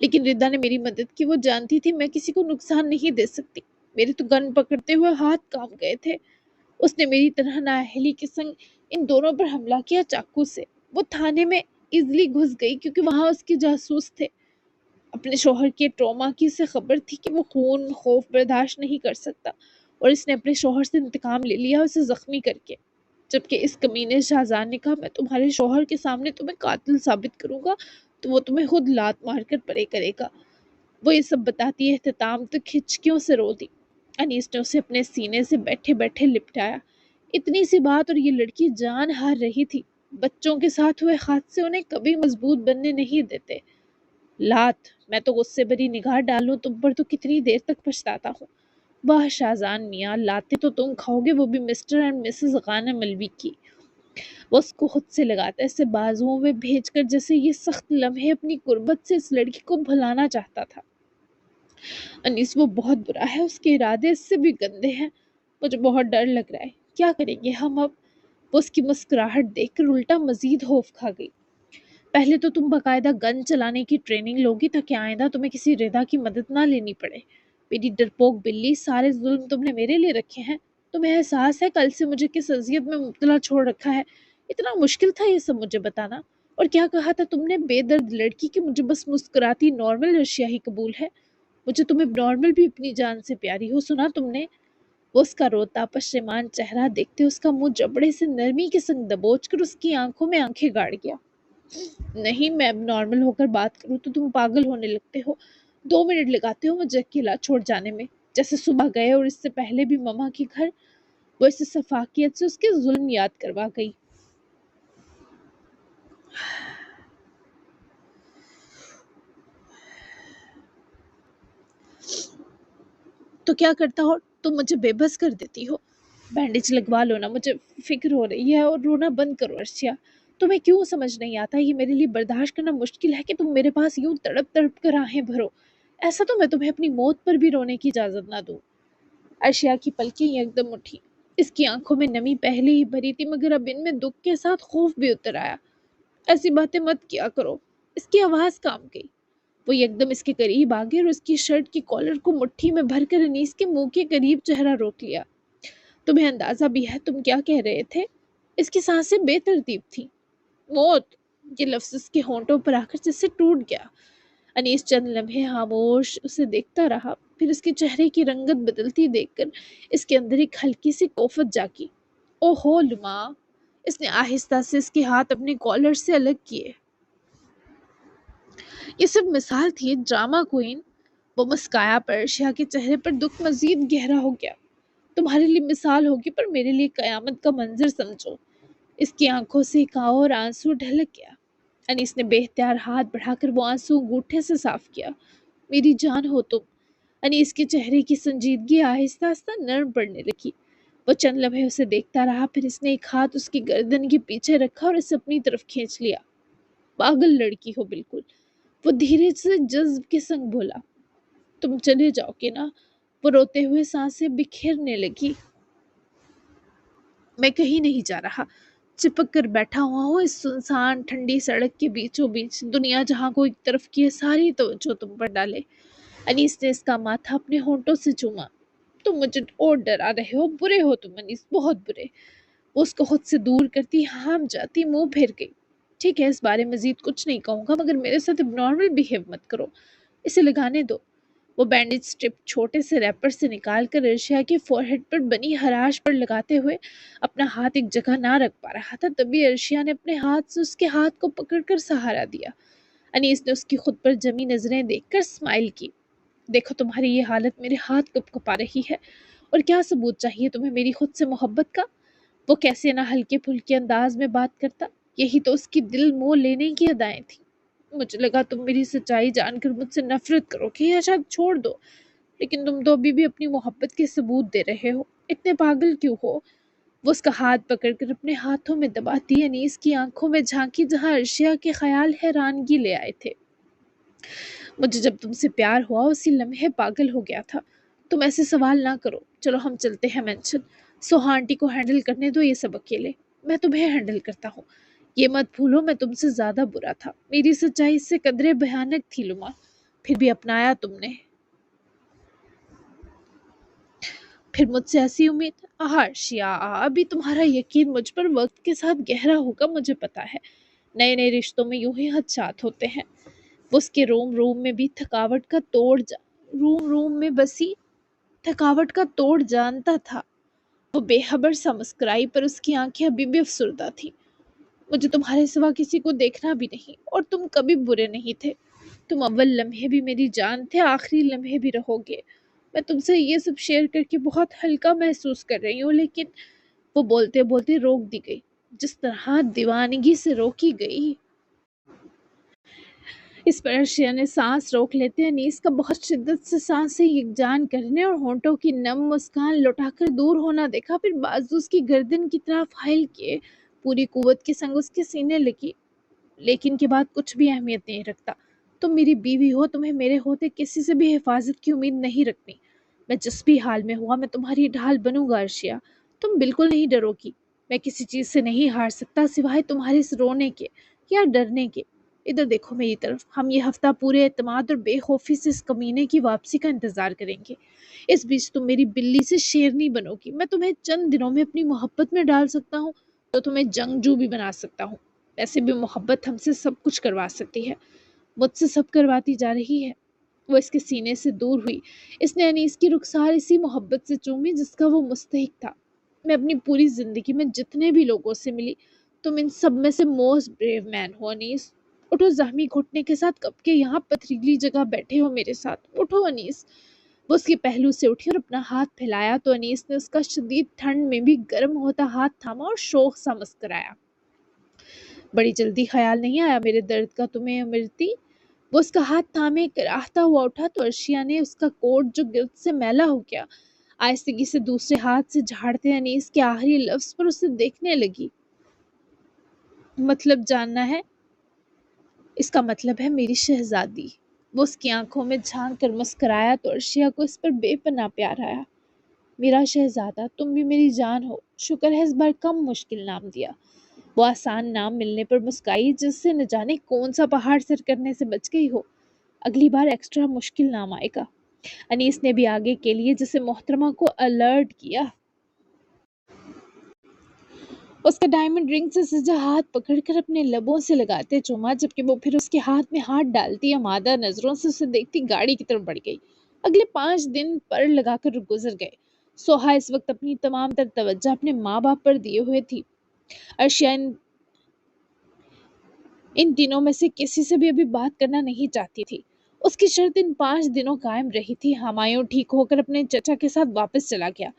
لیکن ردا نے میری مدد کی، وہ جانتی تھی میں کسی کو نقصان نہیں دے سکتی۔ میرے تو گن پکڑتے ہوئے ہاتھ کانپ گئے تھے۔ اس نے میری طرح نااہلی کے سنگ ان دونوں پر حملہ کیا چاقو سے۔ وہ تھانے میں ایزلی گھس گئی کیونکہ وہاں اس کے جاسوس تھے۔ اپنے شوہر کے ٹراما کی اسے خبر تھی کہ وہ خون خوف برداشت نہیں کر سکتا، اور اس نے اپنے شوہر سے انتقام لے لیا اسے زخمی کر کے، جبکہ اس کمینے شاہجہاں نے کہا میں تمہارے شوہر کے سامنے تمہیں قاتل ثابت کروں گا تو وہ تمہیں خود لات مار کر پرے کرے گا۔ وہ یہ سب بتاتی اختتام تک ہچکیوں سے رو دی۔ انیس نے اسے اپنے سینے سے بیٹھے بیٹھے لپٹایا۔ اتنی سی بات اور یہ لڑکی جان ہار رہی تھی۔ بچوں کے ساتھ ہوئے حادثے انہیں کبھی مضبوط بننے نہیں دیتے۔ لات، میں تو غصے بھری نگاہ ڈالوں تم پر تو کتنی دیر تک پچھتاتا ہوں۔ واہ شاہجہان میاں، لاتیں تو تم کھاؤ گے، وہ بھی مسٹر اینڈ مسز غانم ملوی کی۔ وہ اس کو خود سے لگاتا اسے بازوؤں میں بھیج کر جیسے یہ سخت لمحے اپنی قربت سے اس لڑکی کو بھلانا چاہتا تھا۔ انیس وہ بہت برا ہے، اس کے ارادے اس سے بھی گندے ہیں، مجھے بہت ڈر لگ رہا ہے، کیا کریں گے ہم اب؟ وہ اس کی مسکراہٹ دیکھ کر الٹا مزید خوف کھا گئی۔ پہلے تو تم باقاعدہ گن چلانے کی ٹریننگ لوگی تاکہ آئندہ تمہیں کسی ردا کی مدد نہ لینی پڑے۔ میری ڈرپوک بلی، سارے ظلم تم نے میرے لیے رکھے ہیں، تمہیں احساس ہے کل سے مجھے کس اذیت میں مبتلا چھوڑ رکھا ہے؟ اتنا مشکل تھا یہ سب مجھے بتانا؟ اور کیا کہا تھا تم نے بے درد لڑکی کہ مجھے بس مسکراتی نارمل عرشیہ ہی قبول ہے؟ مجھے تمہیں نارمل بھی اپنی جان سے پیاری ہو، سنا تم نے؟ وہ اس کا روتا پشیمان چہرہ دیکھتے اس کا منہ جبڑے سے نرمی کے سنگ دبوچ کر اس کی آنکھوں میں آنکھیں گاڑ گیا۔ نہیں، میں اب نارمل ہو کر بات کروں تو تم پاگل ہونے لگتے ہو، 2 منٹ لگاتے ہو مجھے اکیلا چھوڑ جانے میں، جیسے صبح گئے اور اس سے پہلے بھی ماما کے گھر۔ وہ اسے سفاکیت سے اس کے ظلم یاد کروا گئی۔ تو کیا کرتا ہو تم؟ مجھے بے بس کر دیتی ہو۔ بینڈیج لگوا لو نا، مجھے فکر ہو رہی ہے، اور رونا بند کرو عرشیہ۔ تمہیں کیوں سمجھ نہیں آتا؟ یہ میرے لیے برداشت کرنا مشکل ہے کہ تم میرے پاس یوں تڑپ تڑپ کر آہیں بھرو۔ ایسا تو میں تمہیں اپنی موت پر بھی رونے کی اجازت نہ دوں۔ ارشیا کی پلکیں یکدم اٹھی۔ اس کی آنکھوں میں نمی پہلے ہی بھری تھی، مگر اب ان میں دکھ کے ساتھ خوف بھی اتر آیا۔ ایسی باتیں مت کیا کرو۔ اس کی آواز کام گئی۔ وہ یکدم اس کے قریب آ گئی اور اس کی شرٹ کی کالر کو مٹھی میں بھر کر انیس کے منہ کے قریب چہرہ روک لیا۔ تمہیں اندازہ بھی ہے تم کیا کہہ رہے تھے؟ اس کی سانسیں بے ترتیب تھیں۔ موت! یہ لفظ اس کے ہونٹوں پر آ کر جیسے ٹوٹ گیا۔ انیس چند لمحے خاموش اسے دیکھتا رہا، پھر اس کے چہرے کی رنگت بدلتی دیکھ کر اس کے اندر ایک ہلکی سی کوفت جاگی۔ او ہو لما! اس نے آہستہ سے اس کے ہاتھ اپنے کالر سے الگ کیے۔ یہ صرف مثال تھی، ایک ڈرامہ کوئن۔ وہ مسکایا، پر ارشیا کے چہرے پر دکھ مزید گہرا ہو گیا۔ تمہارے لیے مثال ہوگی پر میرے لیے قیامت کا منظر سمجھو۔ اس کی آنکھوں سے ایک اور آنسو ڈھلک گیا۔ انیس نے بے اختیار ہاتھ بڑھا کر وہ آنسو انگوٹھے سے صاف کیا۔ میری جان ہو تم۔ انیس کے چہرے کی سنجیدگی آہستہ آہستہ نرم پڑنے لگی۔ وہ چند لمحے اسے دیکھتا رہا، پھر اس نے ایک ہاتھ اس کی گردن کے پیچھے رکھا اور اسے اپنی طرف کھینچ لیا۔ پاگل لڑکی ہو بالکل، وہ دھیرے سے جذب کے سنگ بولا۔ تم چلے جاؤ گے نا؟ وہ روتے ہوئے سانسیں بکھیرنے لگی۔ میں کہیں نہیں جا رہا، چپک کر بیٹھا ہوا ہوں اس سنسان ٹھنڈی سڑک کے بیچوں بیچ۔ دنیا جہاں کو ایک طرف کی ہے، ساری توجہ تم پر ڈالے۔ انیس نے اس کا ماتھا اپنے ہونٹوں سے چوما۔ تم مجھے اور ڈرا رہے ہو، برے ہو تم انیس، بہت برے۔ وہ اس کو خود سے دور کرتی ہام جاتی منہ پھیر گئی۔ ٹھیک ہے، اس بارے مزید کچھ نہیں کہوں گا، مگر میرے ساتھ اب نارمل بیہیو مت کرو، اسے لگانے دو۔ وہ بینڈیج اسٹرپ چھوٹے سے ریپر سے نکال کر ارشیا کے فور ہیڈ پر بنی خراش پر لگاتے ہوئے اپنا ہاتھ ایک جگہ نہ رکھ پا رہا تھا، تبھی ارشیا نے اپنے ہاتھ سے اس کے ہاتھ کو پکڑ کر سہارا دیا۔ انیس نے اس کی خود پر جمی نظریں دیکھ کر اسمائل کی۔ دیکھو تمہاری یہ حالت میرے ہاتھ کپ کپا رہی ہے، اور کیا ثبوت چاہیے تمہیں میری خود سے محبت کا؟ وہ کیسے نہ ہلکے پھلکے انداز میں بات کرتا، یہی تو اس کی دل موہ لینے کی ادائیں تھیں۔ مجھے لگا تم میری سچائی جان کر مجھ سے نفرت کرو گے یا شاید چھوڑ دو، لیکن تم تو ابھی بھی اپنی محبت کے ثبوت دے رہے ہو۔ اتنے پاگل کیوں ہو؟ وہ اس کا ہاتھ پکڑ کر اپنے ہاتھوں میں دباتی انیس کی آنکھوں میں جھانکی، جہاں ارشیا کے خیال حیرانگی لے آئے تھے۔ مجھے جب تم سے پیار ہوا اسی لمحے پاگل ہو گیا تھا۔ تم ایسے سوال نہ کرو، چلو ہم چلتے ہیں مینشن۔ سوہا آنٹی کو ہینڈل کرنے دو یہ سب اکیلے، میں تمہیں ہینڈل کرتا ہوں۔ یہ مت بھولو میں تم سے زیادہ برا تھا، میری سچائی اس سے قدرے بھیانک تھی لما، پھر بھی اپنایا تم نے۔ پھر مجھ سے ایسی امید؟ ارشیا، ابھی تمہارا یقین مجھ پر وقت کے ساتھ گہرا ہوگا، مجھے پتا ہے۔ نئے نئے رشتوں میں یوں ہی خدشات ہوتے ہیں۔ وہ اس کے روم میں بھی روم میں بسی تھکاوٹ کا توڑ جانتا تھا۔ وہ بے خبر سا مسکرائی، پر اس کی آنکھیں ابھی بھی افسردہ تھیں۔ مجھے تمہارے سوا کسی کو دیکھنا بھی نہیں، اور تم کبھی برے نہیں تھے۔ تم اول لمحے بھی میری جان تھے، آخری لمحے بھی رہو گے۔ میں تم سے یہ سب شیئر کر کے بہت ہلکا محسوس کر رہی ہوں، لیکن وہ بولتے بولتے روک دی گئی، جس طرح دیوانگی سے روکی گئی۔ اس پر ارشیا نے سانس روک لیتے انیس کا بہت شدت سے سانسیں یکجان کرنے اور ہونٹوں کی نم مسکان لوٹا کر دور ہونا دیکھا، پھر بازو اس کی گردن کی طرف ہائل کیے، پوری قوت کے سنگ اس کے سینے لگی۔ لیکن کے بعد کچھ بھی اہمیت نہیں رکھتا، تم میری بیوی ہو، تمہیں میرے ہوتے کسی سے بھی حفاظت کی امید نہیں رکھنی۔ میں جس بھی حال میں ہوا میں تمہاری ڈھال بنوں گا ارشیا، تم بالکل نہیں ڈرو گی۔ میں کسی چیز سے نہیں ہار سکتا سوائے تمہارے اس رونے کے یا ڈرنے کے۔ ادھر دیکھو میری طرف، ہم یہ ہفتہ پورے اعتماد اور بے خوفی سے اس کمینے کی واپسی کا انتظار کریں گے۔ اس بیچ تم میری بلی سے شیرنی بنو گی، میں تمہیں چند دنوں میں اپنی محبت میں ڈال سکتا ہوں تو تمہیں جنگجو بھی بنا سکتا ہوں۔ ویسے بھی محبت ہم سے سب کچھ کروا سکتی ہے، مجھ سے سب کرواتی جا رہی ہے۔ وہ اس کے سینے سے دور ہوئی۔ اس نے انیس کی رخسار اسی محبت سے چومی جس کا وہ مستحق تھا۔ میں اپنی پوری زندگی میں جتنے بھی لوگوں سے ملی، تم ان سب میں سے موسٹ بریو مین ہو انیس۔ اٹھو، زخمی گھٹنے کے ساتھ کب کے یہاں پتھریلی جگہ بیٹھے ہو میرے ساتھ، اٹھو انیس۔ وہ اس کے پہلو سے اٹھی اور اپنا ہاتھ پھیلایا تو انیس نے اس کا شدید ٹھنڈ میں بھی گرم ہوتا ہاتھ تھاما اور شوق سا مسکرایا۔ بڑی جلدی خیال نہیں آیا میرے درد کا تمہیں امرتی؟ وہ اس کا ہاتھ تھامے کراہتا ہوا اٹھا تو ارشیا نے اس کا کوٹ جو گرد سے میلا ہو گیا آہستگی سے دوسرے ہاتھ سے جھاڑتے انیس کے آخری لفظ پر اسے دیکھنے لگی۔ مطلب جاننا ہے؟ اس کا مطلب ہے میری شہزادی، وہ اس کی آنکھوں میں جھانک کر مسکرایا تو ارشیا کو اس پر بے پناہ پیار آیا۔ میرا شہزادہ، تم بھی میری جان ہو، شکر ہے اس بار کم مشکل نام دیا۔ وہ آسان نام ملنے پر مسکرائی جس سے نہ جانے کون سا پہاڑ سر کرنے سے بچ گئی ہو۔ اگلی بار ایکسٹرا مشکل نام آئے گا۔ انیس نے بھی آگے کے لیے جسے محترمہ کو الرٹ کیا۔ اس کا ڈائمنڈ رنگ سے سجا ہاتھ پکڑ کر اپنے لبوں سے لگاتے چوما، جبکہ وہ پھر اس کے ہاتھ میں ہاتھ ڈالتی امادہ نظروں سے اسے دیکھتی گاڑی کی طرف بڑھ گئی۔ اگلے 5 دن پر لگا کر گزر گئے۔ سوہا اس وقت اپنی تمام تر توجہ اپنے ماں باپ پر دیے ہوئے تھی۔ ارشیا ان دنوں میں سے کسی سے بھی ابھی بات کرنا نہیں چاہتی تھی۔ اس کی شرط ان 5 دنوں قائم رہی تھی۔ ہمایوں ٹھیک ہو کر اپنے چچا کے ساتھ واپس چلا گیا،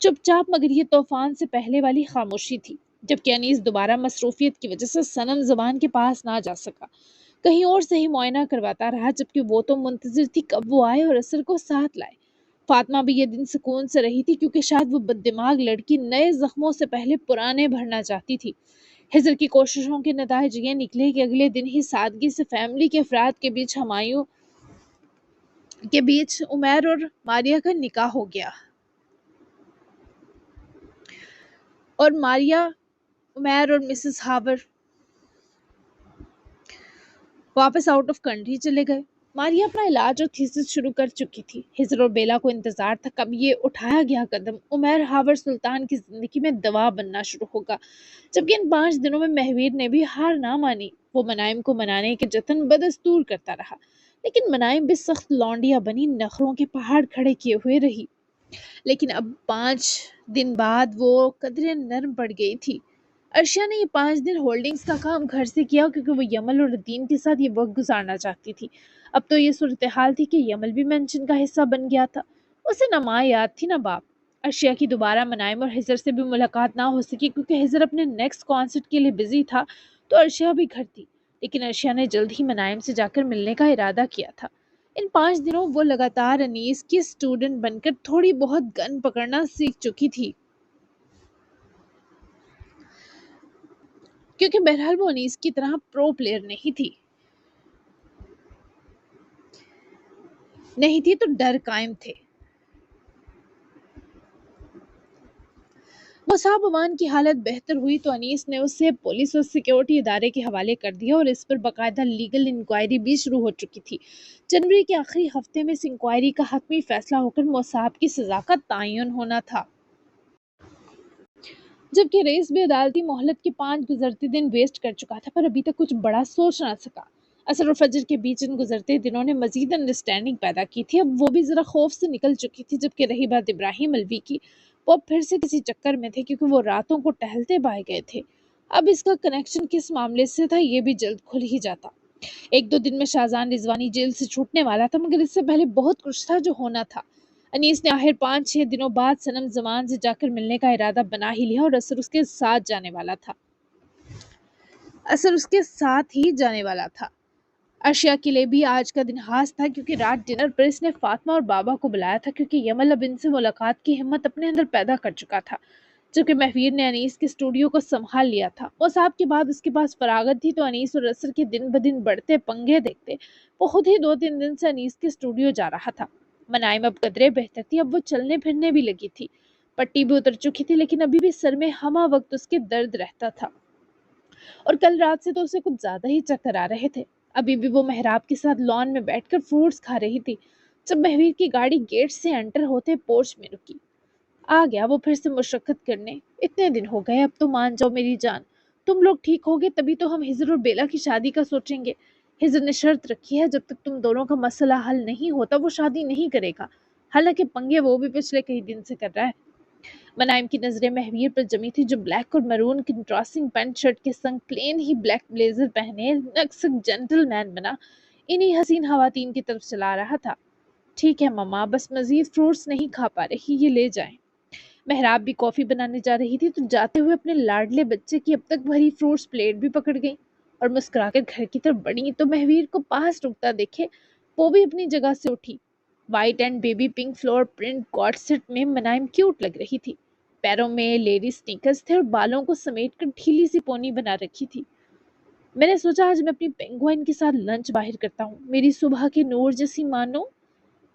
چپ چاپ، مگر یہ طوفان سے پہلے والی خاموشی تھی۔ جبکہ انیس دوبارہ مصروفیت کی وجہ سے صنم زمان کے پاس نہ جا سکا، کہیں اور سے ہی معائنہ کرواتا رہا، جبکہ وہ تو منتظر تھی کب وہ آئے اور اثر کو ساتھ لائے۔ فاطمہ بھی یہ دن سکون سے رہی تھی، کیونکہ شاید وہ بددماغ لڑکی نئے زخموں سے پہلے پرانے بھرنا چاہتی تھی۔ ہجر کی کوششوں کے نتائج یہ نکلے کہ اگلے دن ہی سادگی سے فیملی کے افراد کے بیچ ہمایوں کے بیچ عمیر اور ماریا کا نکاح ہو گیا، اور عمیر اور مسز ہاور واپس آؤٹ آف کنٹری چلے گئے۔ ماریا اپنا علاج اور تھیسس شروع کر چکی تھی۔ ہجر اور بیلا کو انتظار تھا کب یہ اٹھایا گیا قدم عمیر ہاور سلطان کی زندگی میں دوا بننا شروع ہوگا۔ جبکہ ان 5 دنوں میں مہویر نے بھی ہار نہ مانی۔ وہ منائم کو منانے کے جتن بدستور کرتا رہا، لیکن منائم بھی سخت لونڈیاں بنی نخروں کے پہاڑ کھڑے کیے ہوئے رہی۔ لیکن اب 5 دن بعد وہ قدرے نرم پڑ گئی تھی۔ ارشیا نے یہ 5 دن ہولڈنگز کا کام گھر سے کیا، کیونکہ وہ یمل اور ردیم کے ساتھ یہ وقت گزارنا چاہتی تھی۔ اب تو یہ صورتحال تھی کہ یمل بھی مینشن کا حصہ بن گیا تھا۔ اسے نہ ماں یاد تھی نہ باپ۔ ارشیا کی دوبارہ منائم اور ہجر سے بھی ملاقات نہ ہو سکی، کیونکہ ہجر اپنے نیکسٹ کانسرٹ کے لیے بزی تھا تو ارشیا بھی گھر تھی۔ لیکن ارشیا نے جلد ہی منائم سے جا کر ملنے کا ارادہ کیا تھا۔ ان 5 دنوں وہ لگاتار انیس کی اسٹوڈنٹ بن کر تھوڑی بہت گن پکڑنا سیکھ چکی تھی، کیونکہ بہرحال وہ انیس کی طرح پرو پلیئر نہیں تھی تو ڈر قائم تھے۔ مصعب امان کی حالت بہتر ہوئی تو انیس نے اسے پولیس اور سیکیورٹی ادارے کے حوالے کر دیا، اور اس پر باقاعدہ لیگل انکوائری بھی شروع ہو چکی تھی۔ جنوری کے آخری ہفتے میں اس انکوائری کا حتمی فیصلہ ہو کر مصعب کی سزا کا تعین ہونا تھا۔ جبکہ ریس بھی عدالتی مہلت کے 5 گزرتے دن ویسٹ کر چکا تھا، پر ابھی تک کچھ بڑا سوچ نہ سکا۔ عصر اور فجر کے بیچ ان گزرتے دنوں نے مزید انڈرسٹینڈنگ پیدا کی تھی۔ اب وہ بھی ذرا خوف سے نکل چکی تھی۔ جبکہ رہی بات ابراہیم الوی کی، وہ اب پھر سے کسی چکر میں تھے، کیونکہ وہ راتوں کو ٹہلتے پائے گئے تھے۔ اب اس کا کنیکشن کس معاملے سے تھا یہ بھی جلد کھل ہی جاتا۔ 1-2 دن میں شاہزان رضوانی جیل سے چھوٹنے والا تھا، مگر اس سے پہلے بہت کچھ تھا جو ہونا تھا۔ انیس نے آخر 5-6 دنوں بعد صنم زمان سے جا کر ملنے کا ارادہ بنا ہی لیا، اور اثر اس کے ساتھ ہی جانے والا تھا۔ ارشیا کے لیے بھی آج کا دن خاص تھا، کیونکہ رات ڈنر پر اس نے فاطمہ اور بابا کو بلایا تھا، کیونکہ یمل اب ان سے ملاقات کی ہمت اپنے اندر پیدا کر چکا تھا۔ جبکہ مہویر نے انیس کے اسٹوڈیو کو سنبھال لیا تھا۔ مصعب کے بعد اس کے پاس فراغت تھی، تو انیس اور اثر کے دن بدن بڑھتے پنگے دیکھتے وہ خود ہی 2-3 دن سے انیس کے اسٹوڈیو جا رہا تھا۔ منائم اب قدرے بہتر تھی، اب وہ چلنے پھرنے بھی لگی تھی۔ پٹی بھی اتر چکی تھی، لیکن ابھی بھی سر میں ہمہ وقت اس کے درد رہتا تھا، اور کل رات سے تو اسے کچھ زیادہ ہی چکر آ رہے تھے۔ ابھی بھی وہ محراب کے ساتھ لان میں بیٹھ کر فروٹس کھا رہی تھی، جب مہویر کی گاڑی گیٹ سے انٹر ہوتے پورچ میں رکی۔ آ گیا وہ پھر سے مشقت کرنے۔ اتنے دن ہو گئے، اب تو مان جاؤ میری جان، تم لوگ ٹھیک ہوگے تبھی تو ہم ہجر اور بیلا کی شادی کا سوچیں گے۔ ہجر نے شرط رکھی ہے جب تک تم دونوں کا مسئلہ حل نہیں ہوتا وہ شادی نہیں کرے گا، حالانکہ پنگے وہ بھی پچھلے کئی دن سے کر رہا ہے۔ منائم کی نظریں مہویر پر جمی تھی، جو بلیک اور مرون کنٹراسٹنگ پینٹ شرٹ کے سنگ پلین ہی بلیک بلیزر پہنے نکسک جنٹل مین بنا انہی حسین خواتین کی طرف چلا رہا تھا۔ ٹھیک ہے ماما، بس مزید فروٹس نہیں کھا پا رہی، یہ لے جائیں۔ محراب بھی کافی بنانے جا رہی تھی تو جاتے ہوئے اپنے لاڈلے بچے کی اب تک بھری فروٹس پلیٹ بھی پکڑ گئی اور مسکرا کر گھر کی طرف بڑھی تو مہویر کو پاس رکتا دیکھے وہ بھی اپنی جگہ سے اٹھی۔ White and baby pink floral print card set میں منائم کیوٹ لگ رہی تھی۔ پیروں میں لیڈی سنیکرز تھے اور بالوں کو سمیٹ کر ڈھیلی سی پونی بنا رکھی تھی۔ میں نے سوچا آج میں اپنی پینگوئن کے ساتھ لنچ باہر کرتا ہوں، میری صبح کے نور جیسی مانو۔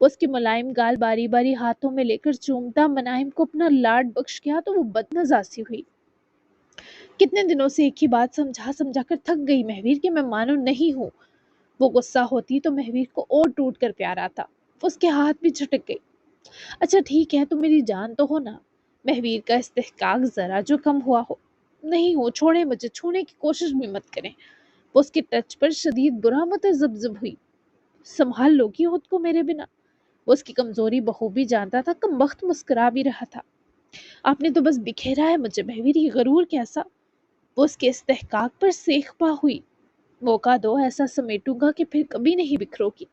اس کے ملائم گال باری باری ہاتھوں میں لے کر چومتا منائم کو اپنا لاڈ بخش گیا تو وہ بدمزہ سی ہوئی۔ کتنے دنوں سے ایک ہی بات سمجھا سمجھا کر تھک گئی مہویر کہ میں مانو نہیں ہوں۔ وہ غصہ ہوتی تو مہویر کو اور ٹوٹ کر پیار آتا، اس کے ہاتھ بھی جھٹک گئی۔ اچھا ٹھیک ہے، تم میری جان تو ہو نا؟ مہویر کا استحقاق ذرا جو کم ہوا ہو۔ نہیں ہو، چھوڑے مجھے، چھونے کی کوشش بھی مت کریں۔ وہ اس کے ٹچ پر شدید برا متذبذب ہوئی۔ سنبھال لو گی خود کو میرے بنا؟ وہ اس کی کمزوری بخوبی جانتا تھا، کم وقت مسکرا بھی رہا تھا۔ آپ نے تو بس بکھیرا ہے مجھے مہویر، یہ غرور کیسا؟ وہ اس کے استحقاق پر سیخ پا ہوئی۔ موقع دو، ایسا سمیٹوں گا کہ پھر کبھی نہیں بکھرو گی۔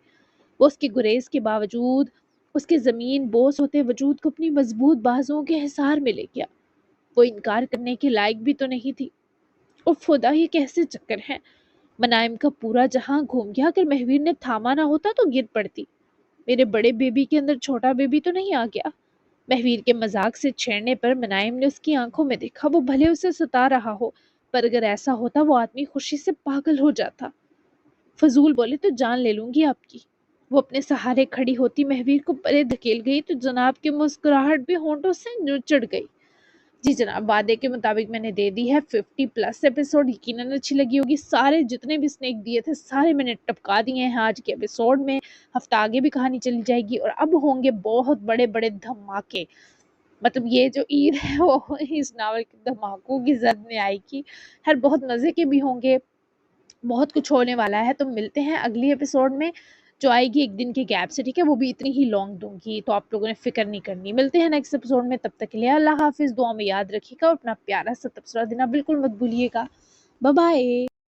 وہ اس کے گریز کے باوجود، اس کے زمین بوس ہوتے وجود کو اپنی مضبوط بازوؤں کے حصار میں لے گیا۔ وہ انکار کرنے کے لائق بھی تو نہیں تھی۔ اف خدا، یہ کیسے چکر ہیں؟ منائم کا پورا جہاں گھوم گیا، اگر مہویر نے تھاما نہ ہوتا تو گر پڑتی۔ میرے بڑے بیبی کے اندر چھوٹا بیبی تو نہیں آ گیا؟ مہویر کے مذاق سے چھیڑنے پر منائم نے اس کی آنکھوں میں دیکھا، وہ بھلے اسے ستا رہا ہو، پر اگر ایسا ہوتا وہ آدمی خوشی سے پاگل ہو جاتا۔ فضول بولے تو جان لے لوں گی آپ کی۔ وہ اپنے سہارے کھڑی ہوتی مہویر کو پرے دھکیل گئی تو جناب کی مسکراہٹ بھی ہونٹوں سے چڑھ گئی۔ جی جناب، وعدے کے مطابق میں نے دے دی ہے 50+ ایپیسوڈ، یقیناً اچھی لگی ہوگی۔ سارے جتنے بھی سنیک دیے تھے سارے میں نے ٹپکا دیے ہیں آج کے ایپیسوڈ میں۔ ہفتہ آگے بھی کہانی چلی جائے گی اور اب ہوں گے بہت بڑے بڑے دھماکے۔ مطلب یہ جو عید ہے وہ اس ناول کے دھماکوں کی زد میں آئے گی۔ ہر بہت مزے کے بھی ہوں گے، بہت کچھ ہونے والا ہے۔ تو ملتے ہیں اگلی ایپیسوڈ میں جو آئے گی ایک دن کے گیپ سے، ٹھیک ہے؟ وہ بھی اتنی ہی لانگ دوں گی، تو آپ لوگوں نے فکر نہیں کرنی۔ ملتے ہیں نیکسٹ ایپیسوڈ میں، تب تک کے لیے اللہ حافظ، دعا میں یاد رکھیے گا اور اپنا پیارا سا تبصرہ دینا بالکل مت بھولیے گا۔ Bye bye.